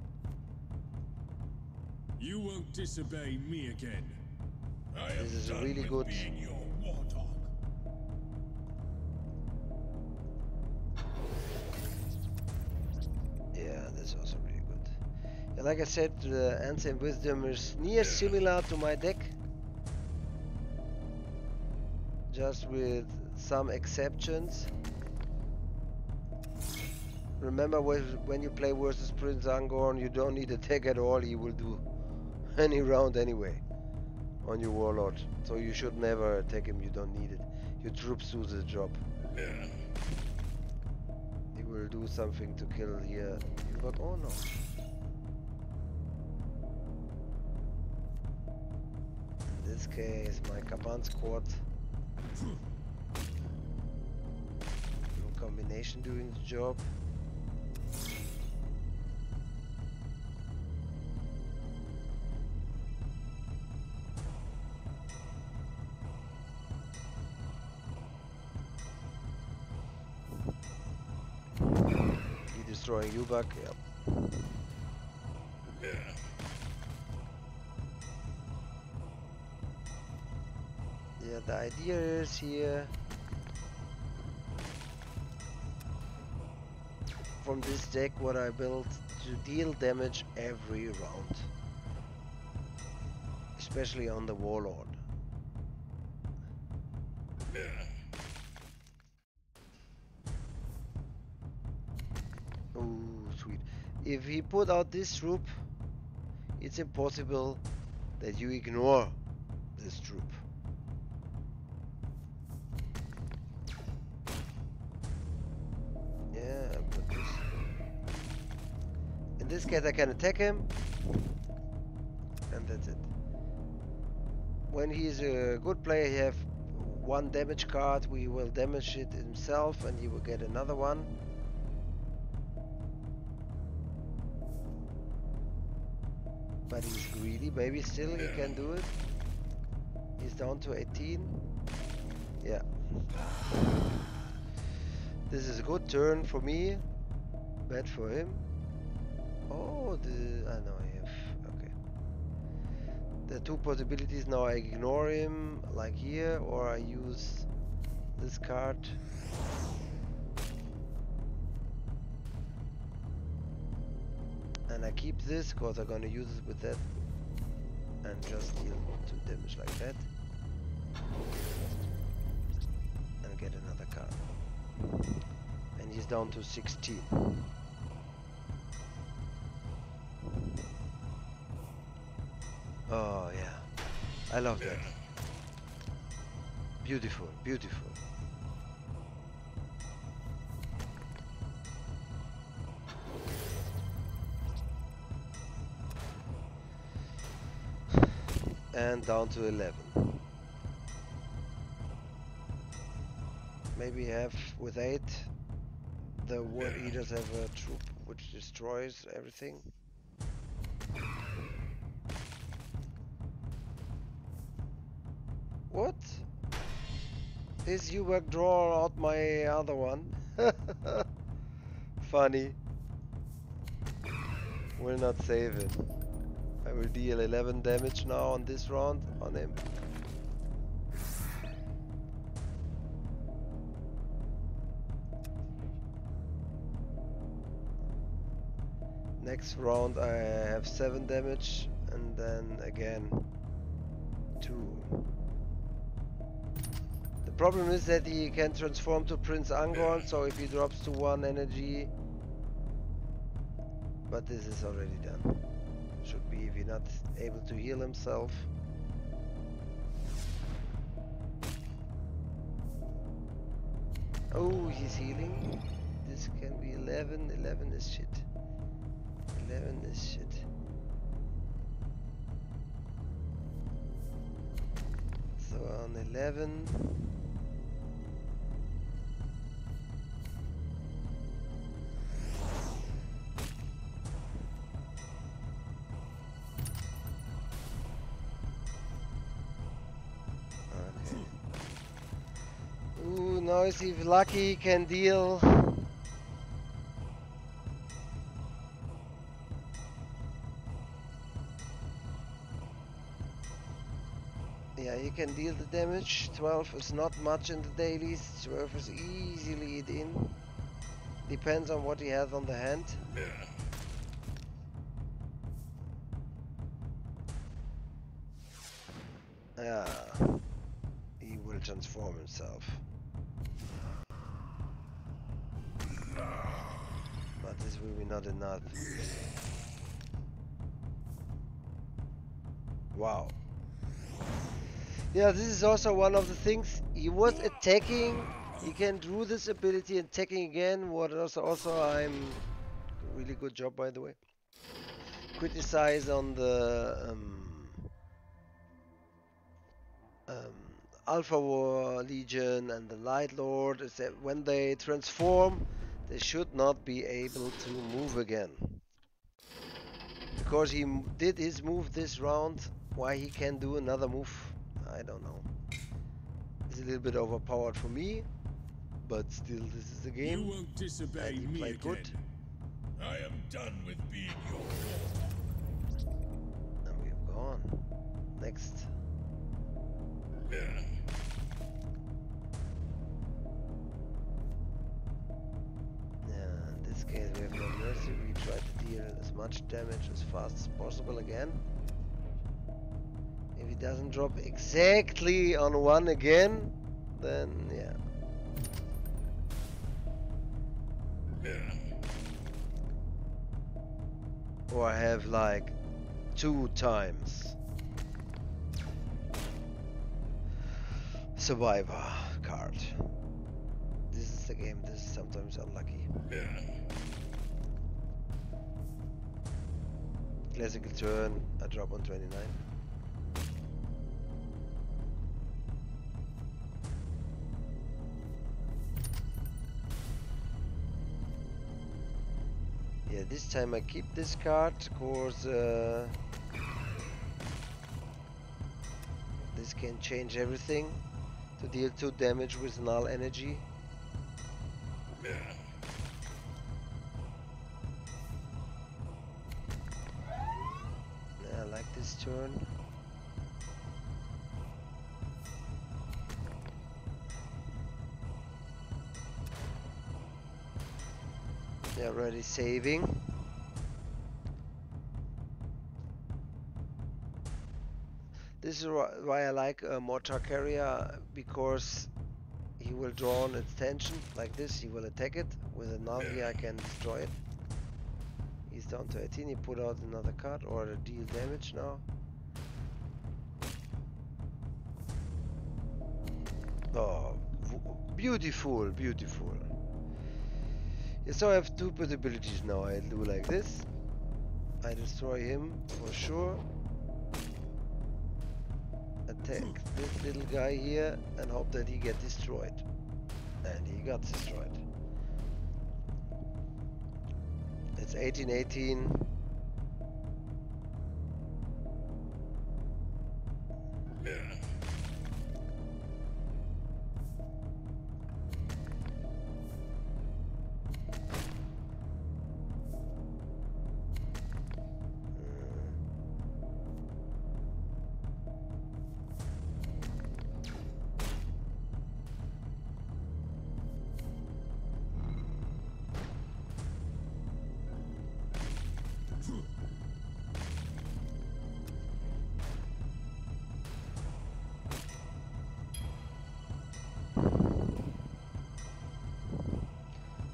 You won't disobey me again. This is really good. Yeah, this is also really good. Yeah, like I said, the Ancient Wisdom is near similar to my deck, just with some exceptions. Remember, when you play versus Prince Angorn, you don't need a deck at all. He will do any round anyway on your warlord, so you should never attack him. You don't need it. Your troops do the job. He will do something to kill here. You got honor. In this case, my Kaban squad. No combination doing the job. Destroying you back, yeah. Yeah, the idea is here from this deck what I built to deal damage every round, especially on the warlord. Oh, sweet. If he put out this troop, it's impossible that you ignore this troop. Yeah, I put this. In this case I can attack him, and that's it. when he's a good player, he have one damage card. We will damage it himself, and he will get another one. But he's greedy. Maybe still he can do it. He's down to 18. Yeah. This is a good turn for me. Bad for him. Oh, I know I have. Okay. The two possibilities now. I ignore him, like here, or I use this card. And I keep this because I'm gonna use it with that and just deal 2 damage like that and get another card. And he's down to 16. Oh yeah, I love that. Beautiful, beautiful. And down to 11. Maybe have with 8. The War Eaters have a troop which destroys everything. What? Is you work draw out my other one? Funny. Will not save him. I will deal 11 damage now on this round on him. Next round I have 7 damage and then again 2. The problem is that he can transform to Prince Angorn, so if he drops to 1 energy, but this is already done. Should be if he's not able to heal himself. Oh, he's healing. This can be 11. 11 is shit. 11 is shit. So on 11. Now if lucky he can deal. Yeah, he can deal the damage. 12 is not much in the dailies. 12 is easily it in. Depends on what he has on the hand. Yeah, he will transform himself. But this will be not enough. Wow. Yeah, this is also one of the things. He was attacking. He can do this ability and attacking again. What also I'm really good job, by the way. Criticize on the Alpha War Legion and the Light Lord is that when they transform, they should not be able to move again. Because he did his move this round, why he can do another move, I don't know. It's a little bit overpowered for me, but still this is the game. You won't disobey and he me played again. good. I am done with being your fool. And we've gone. Next. In this case we have no mercy. We try to deal as much damage as fast as possible again. If he doesn't drop exactly on 1 again, then yeah. Or I have like 2 times survivor card. This is the game. This is sometimes unlucky. Classical turn. I drop on 29. This time I keep this card, because this can change everything to deal 2 damage with null energy. I like this turn. Yeah, already saving. This is why I like Mortar Carrier, because he will draw on its tension like this. He will attack it with a null here. I can destroy it. He's down to 18. He put out another card or deal damage now. Oh, beautiful, beautiful. Yeah, so I have 2 possibilities now. I do like this. I destroy him for sure. Attack this little guy here and hope that he get destroyed. And he got destroyed. It's 18-18.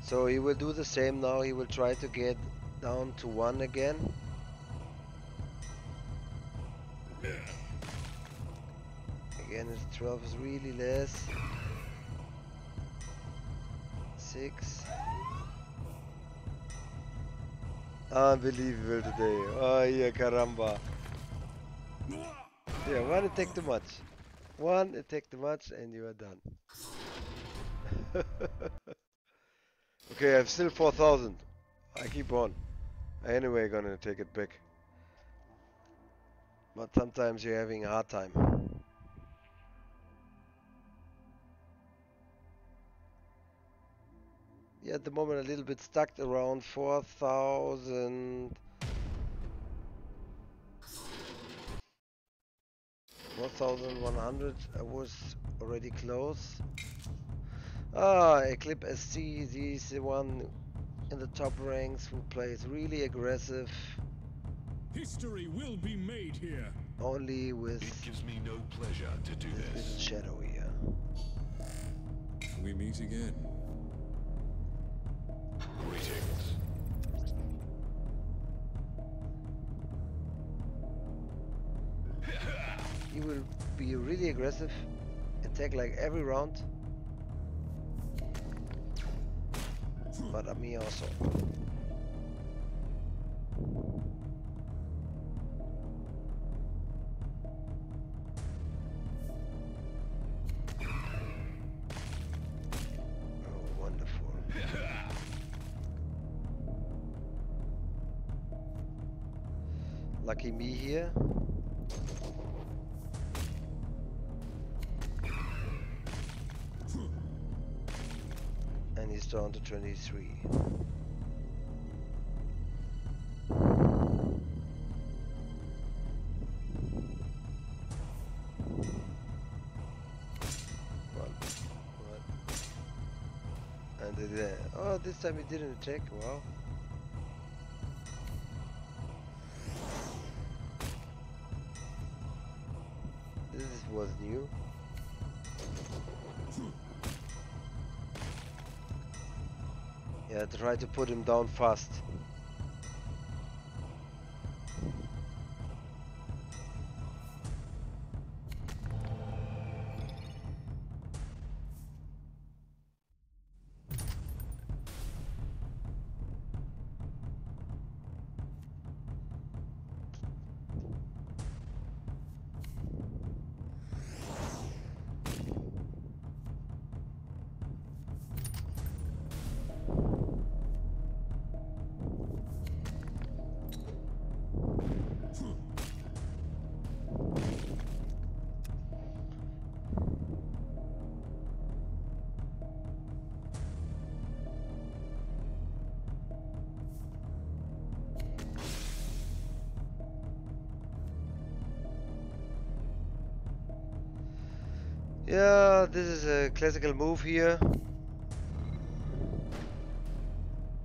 So he will do the same now. He will try to get down to 1 again. Again, his 12 is really less. 6. Unbelievable today. Oh yeah, caramba. Yeah, 1 attack too much. 1 attack too much and you are done. Okay, I have still 4,000. I keep on. Anyway, gonna take it back. But sometimes you're having a hard time. Yeah, at the moment a little bit stuck around 4,000. 4,100. I was already close. Eclipse SC, he's the one in the top ranks who plays really aggressive. History will be made here. Only with It gives me no pleasure to do this little this. shadow here. We meet again. Greetings. He will be really aggressive, attack like every round. But me also. Oh, wonderful. Lucky me here. And he's down to 23. And oh, this time he didn't attack. Wow. This was new. Yeah, try to put him down fast. Yeah, this is a classical move here.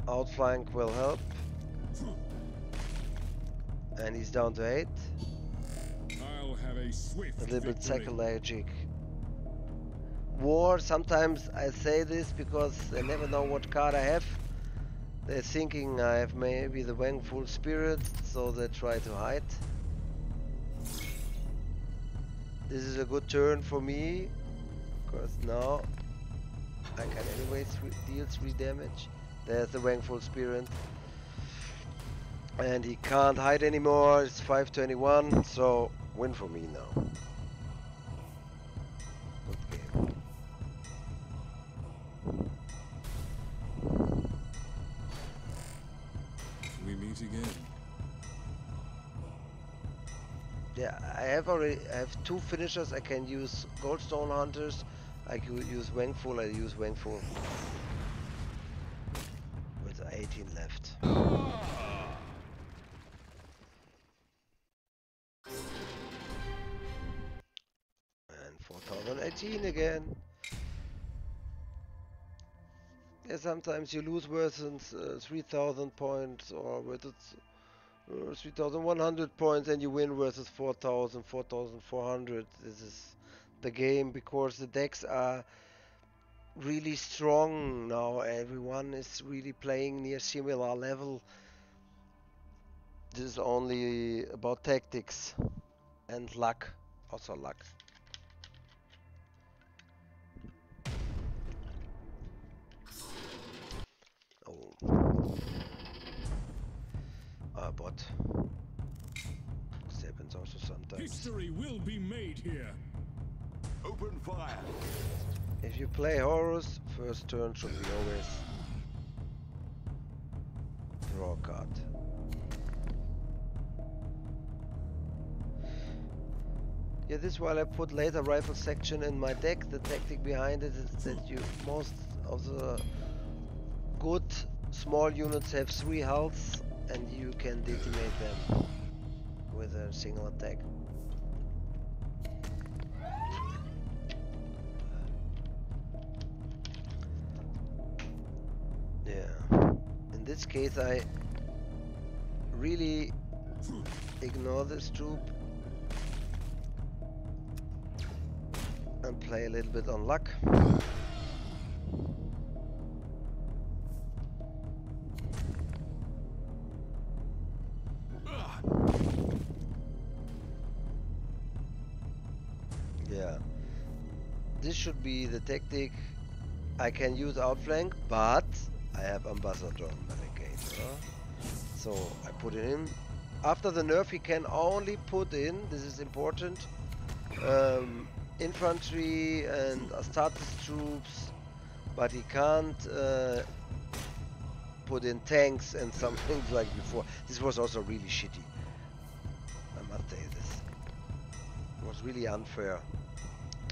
Outflank will help. And he's down to 8. I'll have a swift A little bit victory. psychologic. War, sometimes I say this because they never know what card I have. They're thinking I have maybe the Vengeful Spirit, so they try to hide. This is a good turn for me, because now I can anyways deal 3 damage. There's the Vengeful Spirit. And he can't hide anymore, it's 521, so win for me now. Good game. We meet again. Yeah, I have 2 finishers. I can use Goldstone Hunters. I could use Vengeful. I use Vengeful. With 18 left. And 4018 again. Yeah, sometimes you lose versus 3000 points or versus 3100 points and you win versus 4000, 4400. This is the game because the decks are really strong now. Everyone is really playing near similar level. This is only about tactics and luck. Also luck. Oh. But this happens also sometimes. History will be made here. Open fire. If you play Horus, first turn should be always draw a card. Yeah, this is why I put later rifle section in my deck. The tactic behind it is that you most of the good small units have 3 healths and you can decimate them with a single attack. Yeah. In this case I really ignore this troop and play a little bit on luck. Yeah, this should be the tactic. I can use outflank, but I have Ambassador Navigator, so I put it in. After the nerf, he can only put in, this is important, infantry and Astartes troops, but he can't put in tanks and some things like before. This was also really shitty. I must say this. It was really unfair.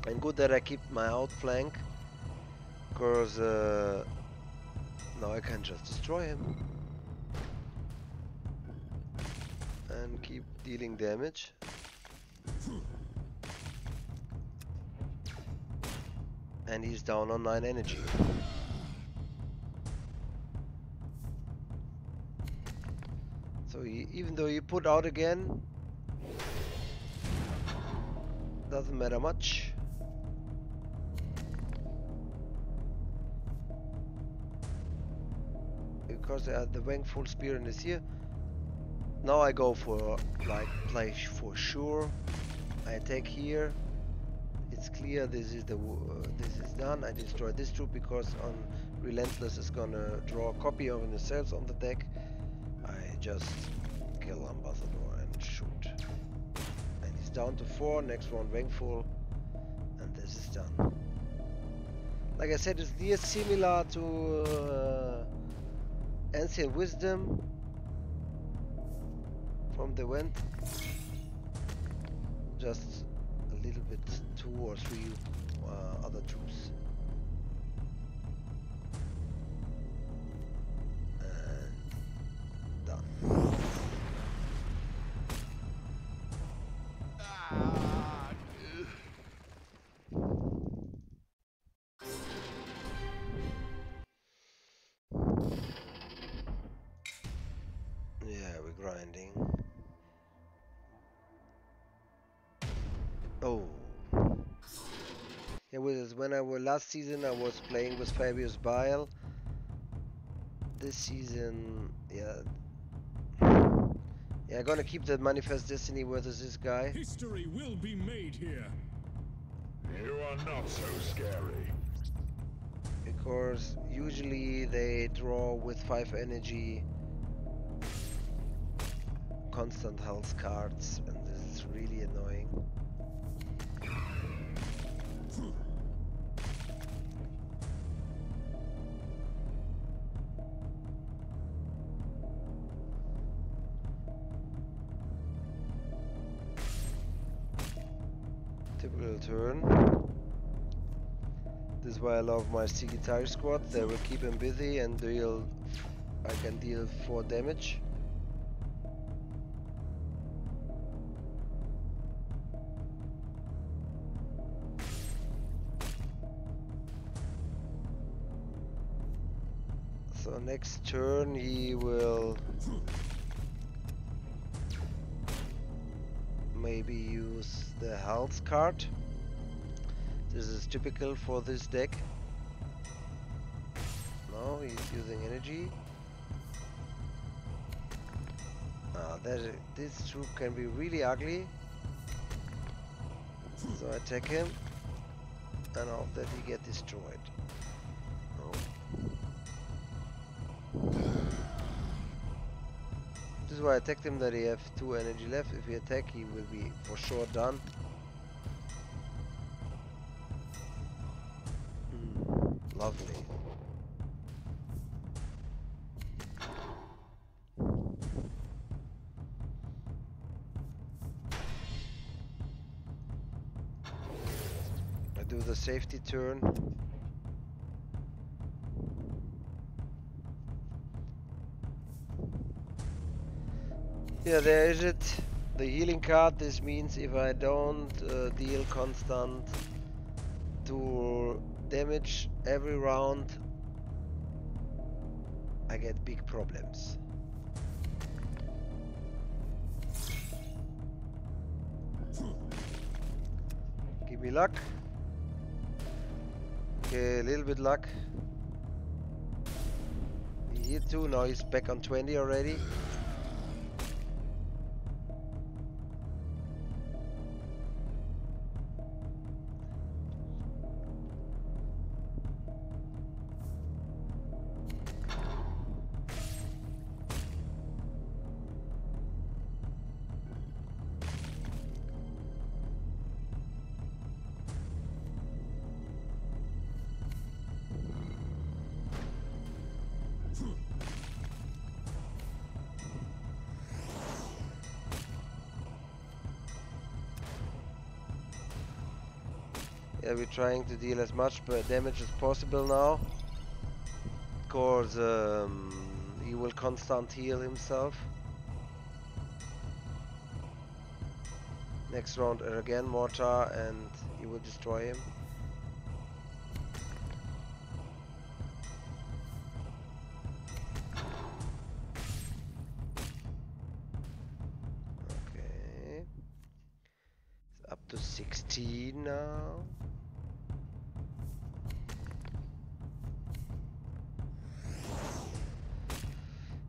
And good that I keep my outflank, because now I can just destroy him and keep dealing damage. And he's down on 9 energy. So even though you put out again, doesn't matter much. Because the Vengeful Spirit is here. Now I go for like play for sure. I attack here. It's clear this is done. I destroy this troop because on Relentless is gonna draw a copy of himself on the deck. I just kill Ambassador and shoot. And he's down to 4. Next one Vengeful, and this is done. Like I said, it's near similar to Ancient Wisdom from the Went. Just a little bit 2 or 3 other troops. And done. grinding. Oh. Yeah, when I was last season, I was playing with Fabius Bile. This season, yeah. Yeah, I'm gonna keep the Manifest Destiny versus this guy. History will be made here. You are not so scary. Because usually they draw with 5 energy constant health cards, and this is really annoying. Typical turn. This is why I love my Sigitari squad. They will keep him busy and I can deal 4 damage. So next turn he will maybe use the health card. This is typical for this deck. No, he's using energy. This troop can be really ugly. So I attack him and hope that he get destroyed. No. This is why I attacked him, that he have 2 energy left. If he attack, he will be for sure done. Lovely. I do the safety turn. Yeah, there is it. The healing card. This means if I don't deal constant to damage every round, I get big problems. Give me luck. Okay, a little bit luck. He hit 2, now he's back on 20 already. Yeah, we're trying to deal as much damage as possible now. Of course, he will constant heal himself. Next round again mortar and he will destroy him. Okay. It's up to 16 now.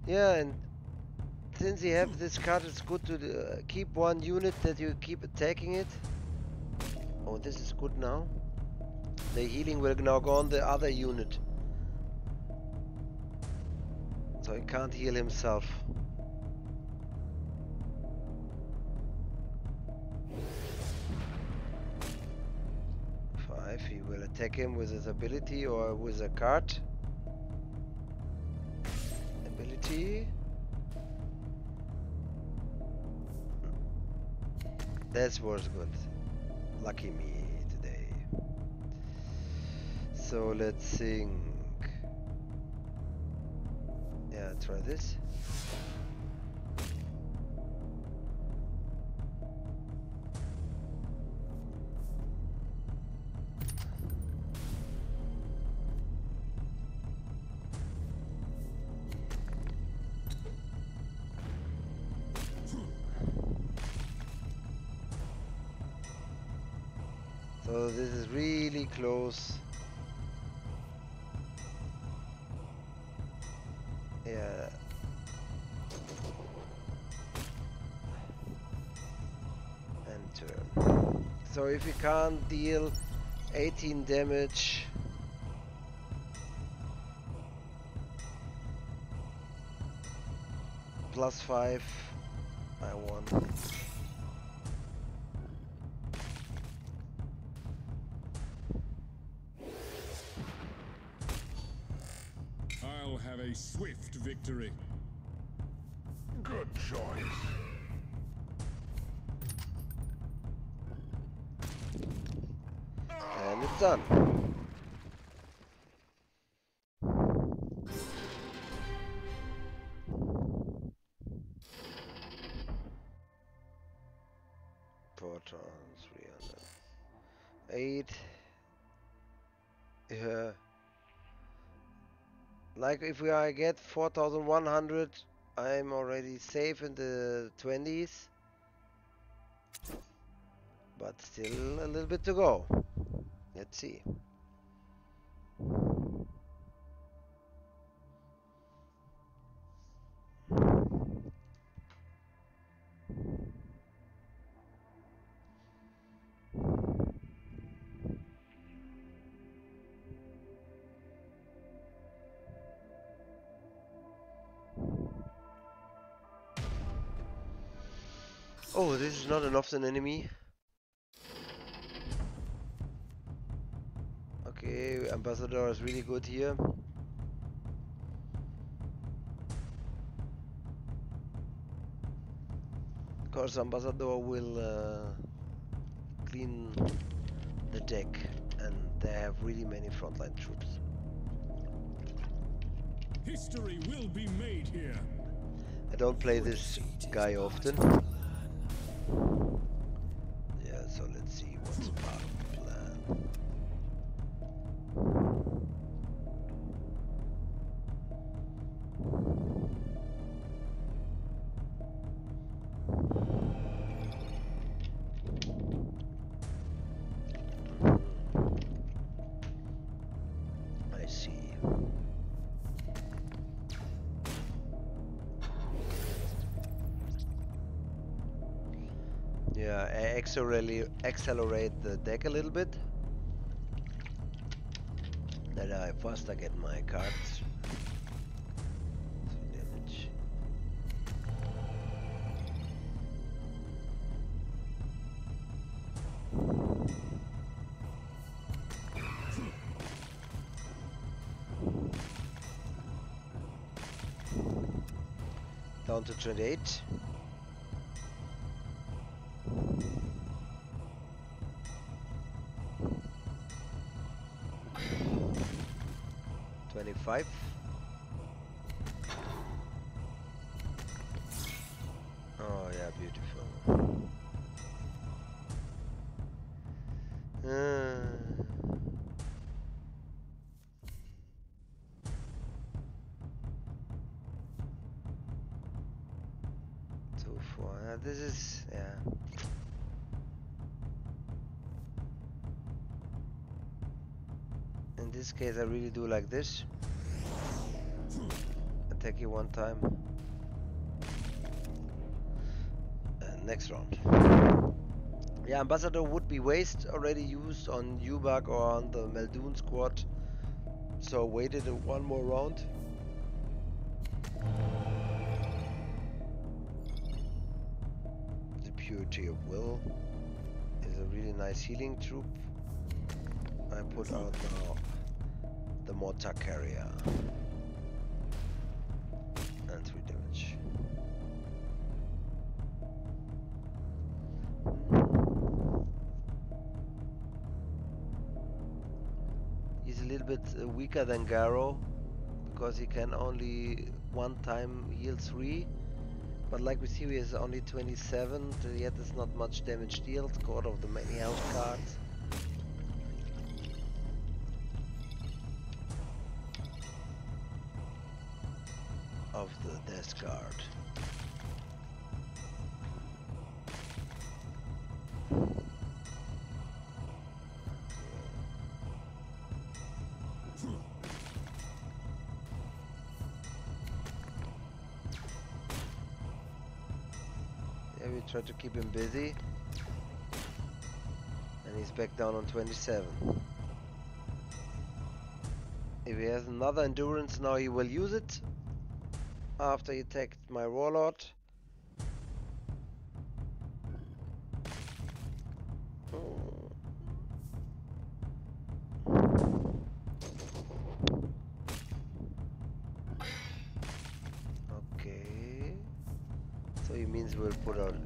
Yeah, and since you have this card, it's good to keep 1 unit that you keep attacking it. Oh, this is good now. The healing will now go on the other unit. So he can't heal himself. He will attack him with his ability or with a card. Ability. That was good. Lucky me today. So let's think. Yeah, try this. So this is really close. Yeah. And turn. So if we can't deal 18 damage, +5, I won. I'll have a swift victory. Good choice. And it's done. Protons, 308. Yeah. Like if I get 4100, I'm already safe in the 20s. But still a little bit to go. Let's see. Oh, this is not an often enemy. Okay, Ambassador is really good here. Of course, Ambassador will clean the deck, and they have really many frontline troops. History will be made here. I don't play this guy often. Yeah, so let's see what's part of the plan. I see. Yeah, I accelerate the deck a little bit. That I faster get my cards. 3 damage. Down to 28. $25. Oh yeah, beautiful. Two, four. This is yeah. In this case, I really do like this. Attack you one time. Next round. Yeah, Ambassador would be waste already used on Ubak or on the Meldoon squad. So waited one more round. The Purity of Will is a really nice healing troop. I put out now the Mortar Carrier. And 3 damage. He's a little bit weaker than Garo because he can only one time heal 3. But like we see, he is only 27, yet there's not much damage dealt, God of the many health cards. Of the Death Guard. Maybe try to keep him busy. And he's back down on 27. If he has another endurance now, he will use it after he attacked my warlord. Okay. So he means we'll put out.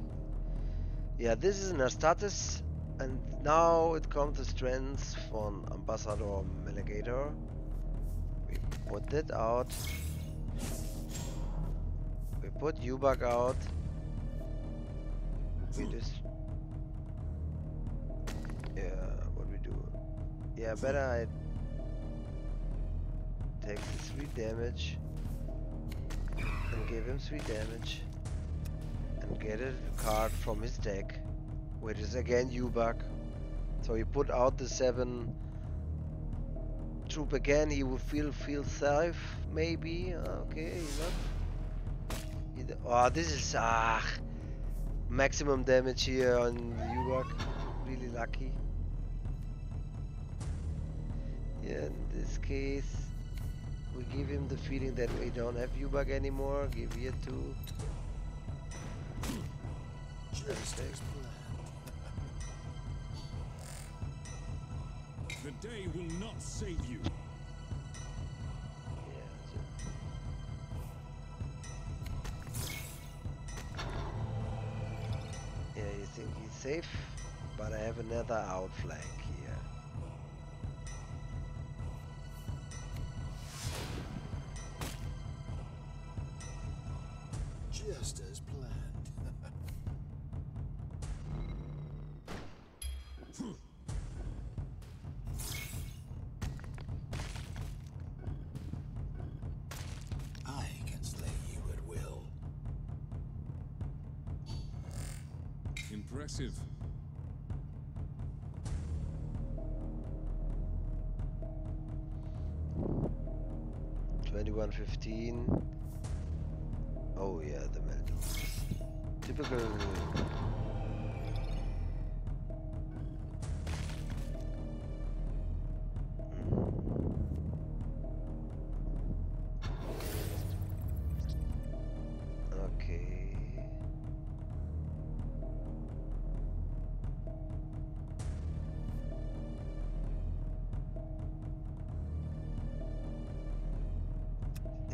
Yeah, this is an Astartes, and now it comes to strengths from Ambassador Melegator. We put that out. We put Ubak out. We just. Yeah, what we do? Yeah, better I take the 3 damage and give him 3 damage and get a card from his deck, which is again Ubak. So he put out the 7 troop again. He will feel safe, maybe. Okay, not. Oh, this is maximum damage here on Ubak. Really lucky. Yeah, in this case, we give him the feeling that we don't have Ubak anymore. Give here 2. The day will not save you. Yeah, you think he's safe, but I have another outflank here. Just as planned. I can slay you at will. Impressive. $21.15. Oh yeah, the meltdowns. Typical. Okay.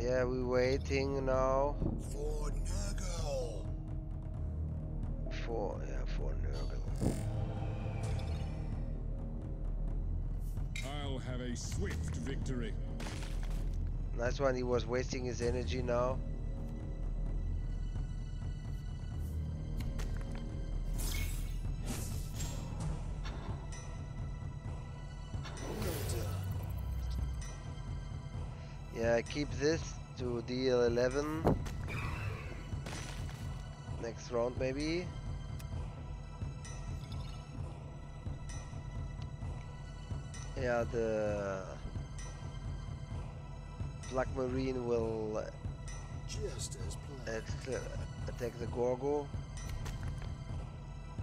Yeah, we're waiting now. For Nurgle. For Nurgle. I'll have a swift victory. Nice one. He was wasting his energy now. Yeah, I keep this to deal 11. Next round maybe. Yeah, the Black Marine will Just as planned. attack the Gorgo.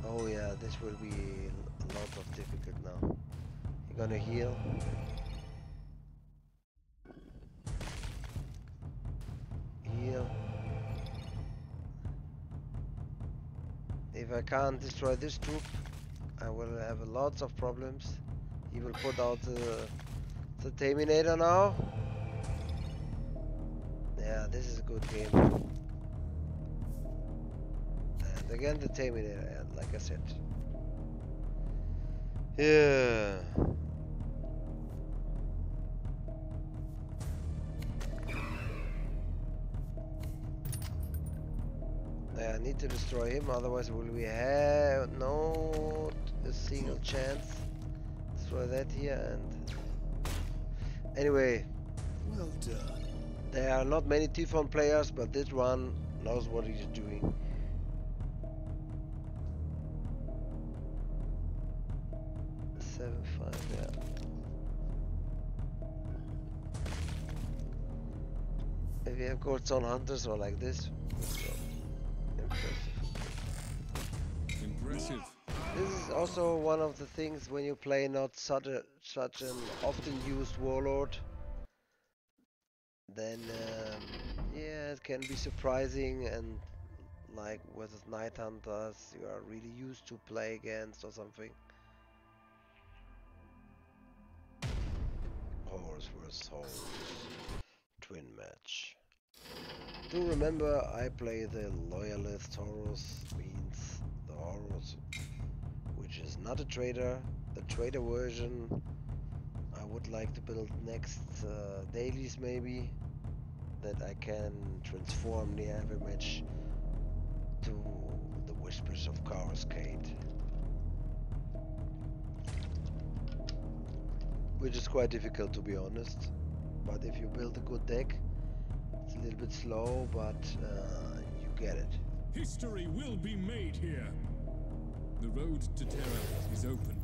Oh yeah, this will be a lot of difficult now. You're gonna heal. Heal. If I can't destroy this troop, I will have lots of problems. He will put out the Terminator now. Yeah, this is a good game. And again the Terminator, like I said. Yeah. I need to destroy him, otherwise will we have not a single chance. Destroy that here and anyway. Well done. There are not many Typhon players, but this one knows what he's doing. Seven, 5, yeah. If you have gold zone hunters or like this, so impressive. also one of the things when you play not such an often used warlord, then yeah, it can be surprising, and like with Night Hunters you are really used to play against or something. Horus vs Horus. Twin match. Do remember I play the Loyalist Horus, means the Horus which is not a trader. The trader version I would like to build next dailies maybe, that I can transform near every match to the Whispers of Coruscate, which is quite difficult to be honest, but if you build a good deck, it's a little bit slow, but you get it. History will be made here. The road to terror is open.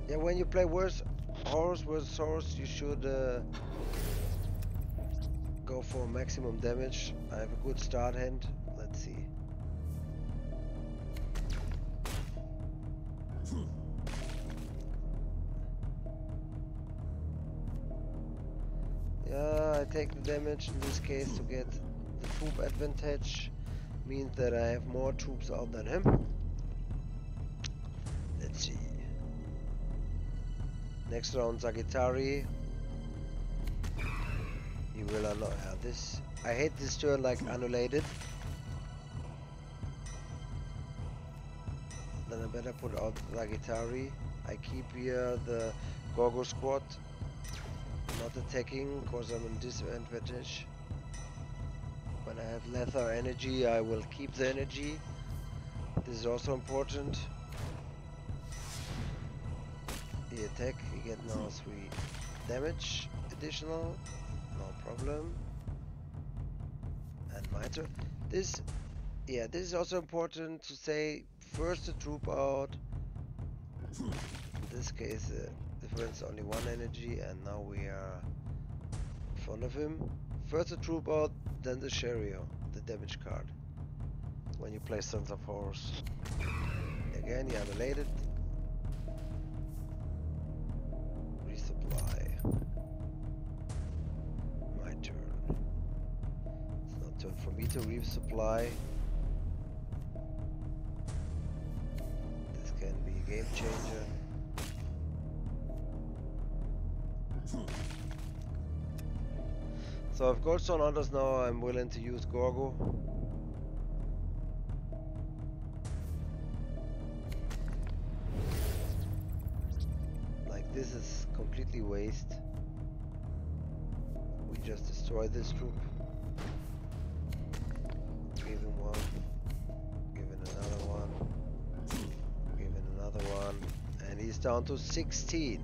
Yeah, when you play Horus vs Horus, you should go for maximum damage. I have a good start hand. Let's see. Yeah, I take the damage in this case to get the troop advantage. Means that I have more troops out than him. Let's see. Next round, Sagittari. You will not have this. I hate this turn like annihilated. Then I better put out Sagittari. I keep here the Gorgo squad. Not attacking because I'm in disadvantage. When I have lesser energy, I will keep the energy. This is also important. The attack, you get now 3 damage additional, no problem. And my turn. This is also important to say. First the troop out. In this case, the difference only 1 energy, and now we are in front of him. First the troop out, then the Cherio, the damage card. When you play Sons of Horus. Again, you annihilated. Resupply. My turn. It's not turn for me to resupply. This can be a game changer. So if Goldstone Hunters now, I'm willing to use Gorgo. Like this is completely waste. We just destroy this troop. Give him one. Give him another one. Give him another one. And he's down to 16.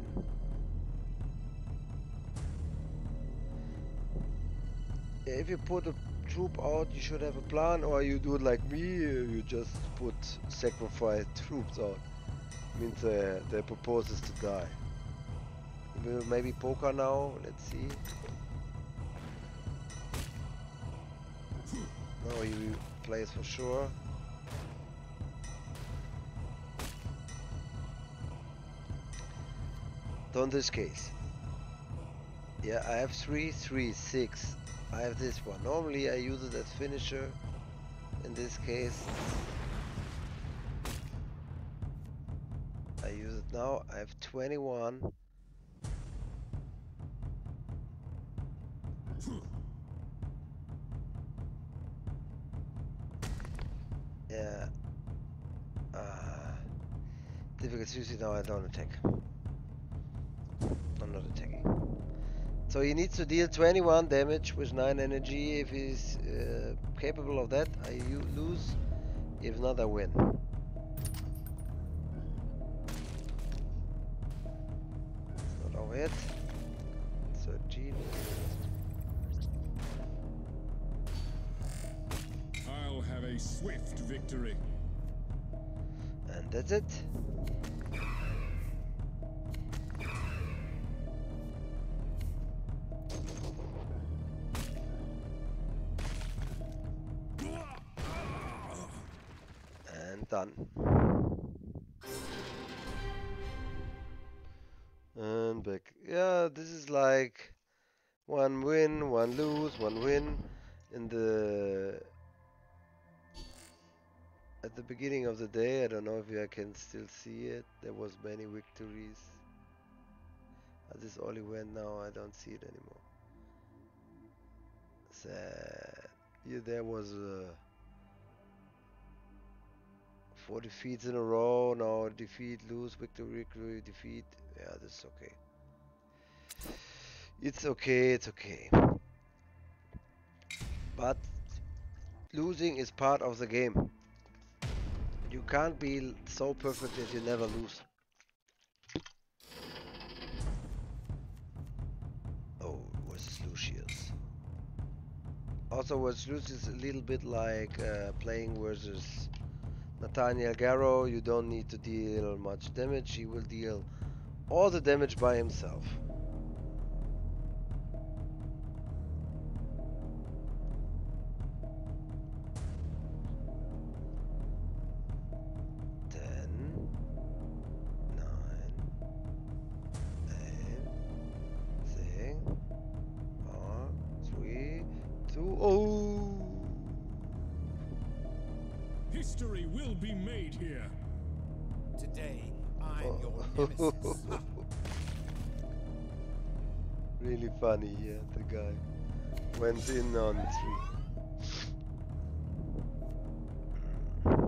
If you put a troop out, you should have a plan, or you do it like me, you just put sacrifice troops out. Means they proposes to die. We'll maybe poker now, let's see. No, he plays for sure. So in this case, yeah, I have 3, 3, 6. I have this one. Normally I use it as finisher. In this case, I use it now. I have 21. Yeah. Difficult seriously now. I don't attack. I'm not attacking. So he needs to deal 21 damage with 9 energy. If he's capable of that, I lose. If not, I win. It's not over yet. 13. I'll have a swift victory. And that's it. Done. this is like one win, one lose, one win. In the At the beginning of the day, I don't know if I can still see it. There was many victories. This only went now. I don't see it anymore. Sad. Yeah, there was 4 defeats in a row. Now defeat, lose, victory, victory, defeat. Yeah, this is okay. It's okay. It's okay. But losing is part of the game. You can't be so perfect that you never lose. Oh, versus Lucius. Also, versus Lucius is a little bit like playing versus Nathaniel Garrow. You don't need to deal much damage. He will deal all the damage by himself. History will be made here. Today, I'm your nemesis. Really funny, yeah, the guy went in on 3.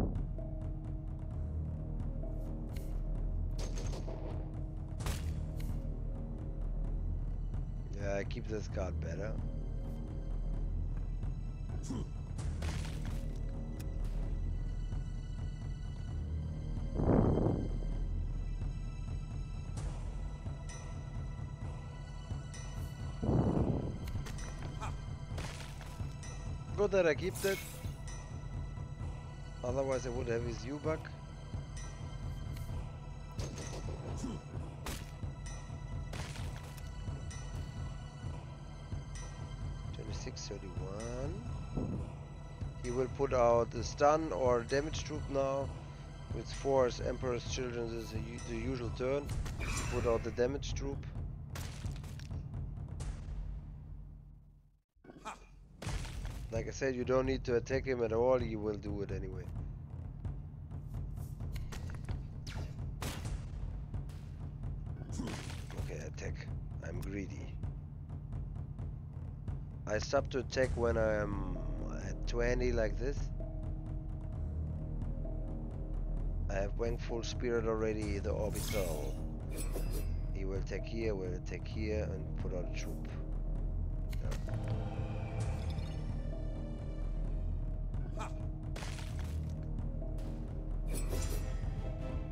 Yeah, I keep this card better. Good that I keep that. Otherwise I would have his U-Buck. He will put out the stun or damage troop now. With 4 as Emperor's Children, this is the usual turn. Put out the damage troop. Like I said, you don't need to attack him at all, he will do it anyway. Okay, attack. I'm greedy. I stop to attack when I'm at 20 like this. I have Wangful Spirit already, the orbital. He will attack here, will attack here, and put out a troop. Yeah.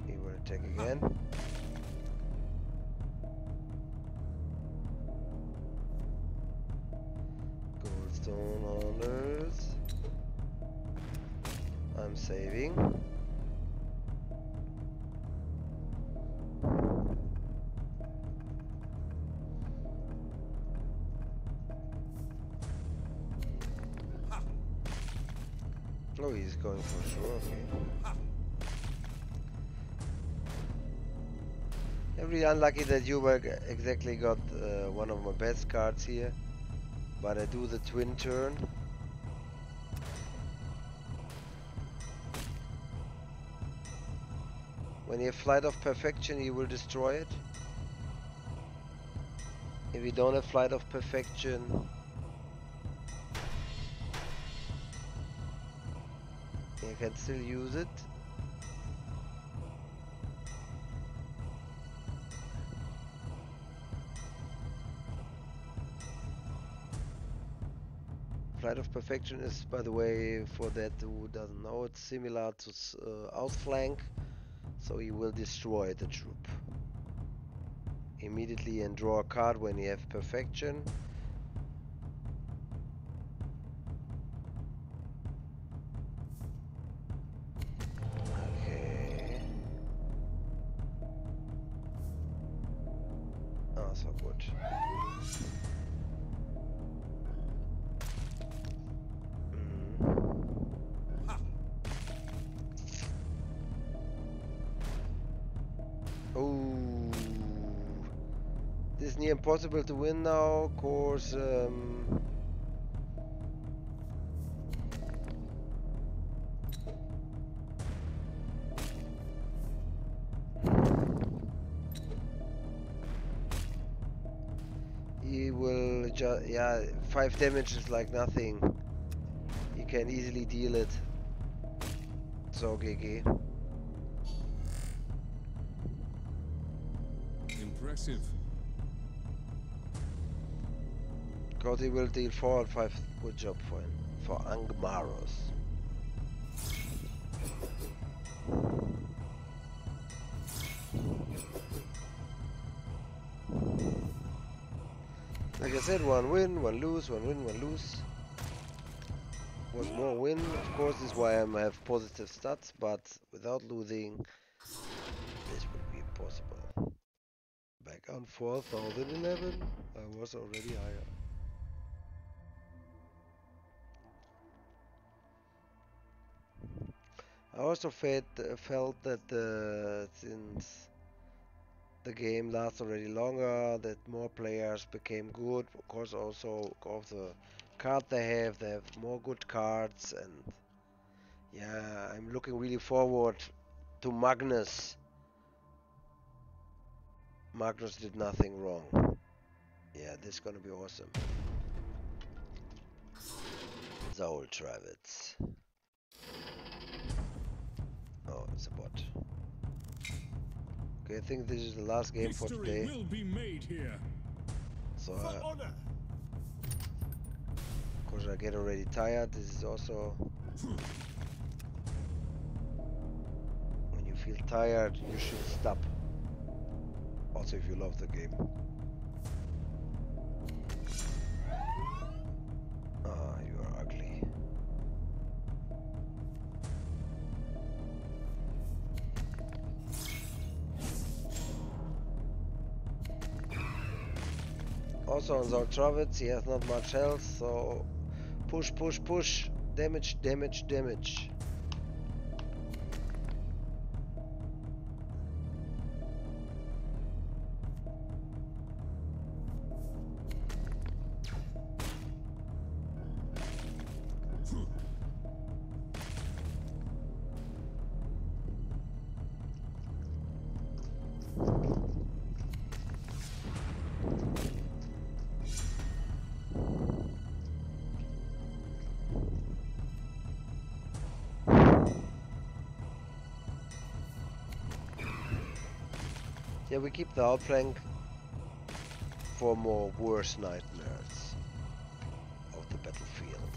He will attack again. Goldstone honors. I'm saving. Oh, he's going for sure, okay. Really unlucky that you were exactly got one of my best cards here. But I do the twin turn. When you have Flight of Perfection, you will destroy it. If you don't have Flight of Perfection, you can still use it. Flight of Perfection is, by the way, for that who doesn't know, it's similar to Outflank, so you will destroy the troop immediately and draw a card when you have Perfection. Okay. Oh, so good. near impossible to win now. Of course, he will just, yeah, 5 damage is like nothing. He can easily deal it. So GG. Impressive. Because he will deal 4 and 5. Good job for him. For Angmaros. Like I said, 1 win, 1 lose, 1 win, 1 lose. Was more win, of course, this is why I have positive stats, but without losing, this would be impossible. Back on 4011, I was already higher. I also felt that since the game lasts already longer, that more players became good, of course also of the card they have more good cards, and yeah, I'm looking really forward to Magnus. Magnus did nothing wrong. Yeah, this is gonna be awesome. Soul Travets. Oh, it's a bot. Okay, I think this is the last game for today. History will be made here. So, of course, I get already tired. This is also when you feel tired, you should stop. Also, if you love the game. Ah, you are ugly. Also on Zoltrovitz, he has not much health, so push, push, push. Damage, damage, damage. Yeah, we keep the outflank for more worse nightmares of the battlefield.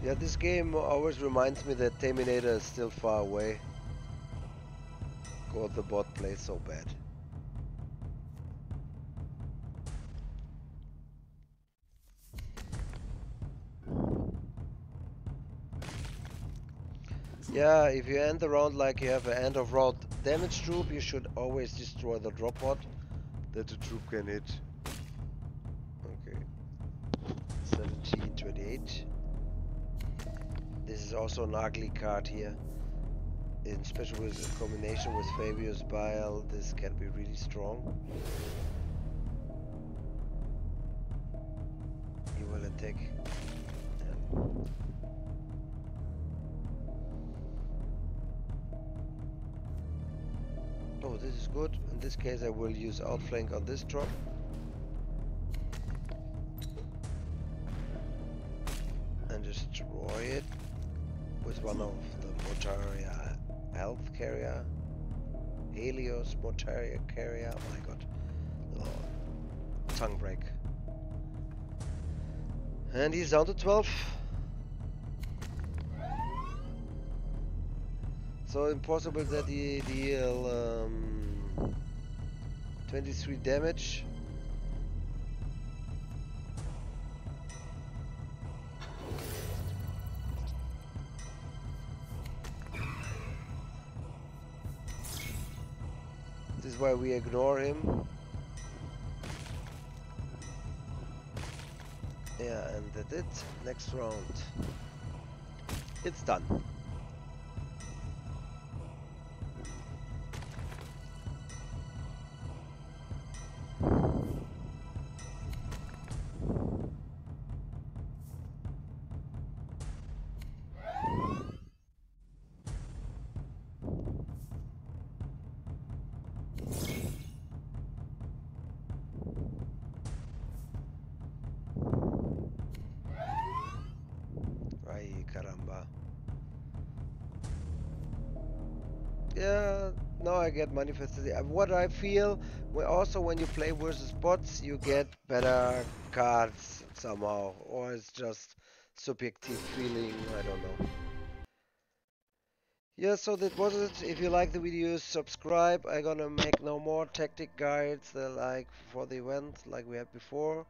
Yeah, this game always reminds me that Terminator is still far away. God, the bot plays so bad. Yeah, if you end the round like you have an end of round damage troop, you should always destroy the drop pod that the troop can hit. Okay. 1728. This is also an ugly card here. Especially with in combination with Fabius Bile, this can be really strong. He will attack. Yeah. Oh, this is good. In this case, I will use outflank on this drop. And destroy it with one of the Mortaria health carrier. Helios Mortaria carrier. Oh my god. Oh, tongue break. And he's down to 12. So impossible that he deal 23 damage. This is why we ignore him. Yeah, and that's it. Next round. It's done. Ay, caramba. Yeah, now I get manifested. What I feel, also when you play versus bots, you get better cards somehow, or it's just subjective feeling. I don't know. Yeah, so that was it. If you like the videos, subscribe. I'm gonna make no more tactic guides like for the event like we had before.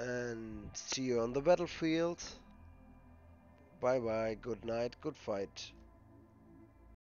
And see you on the battlefield. Bye bye, good night, good fight.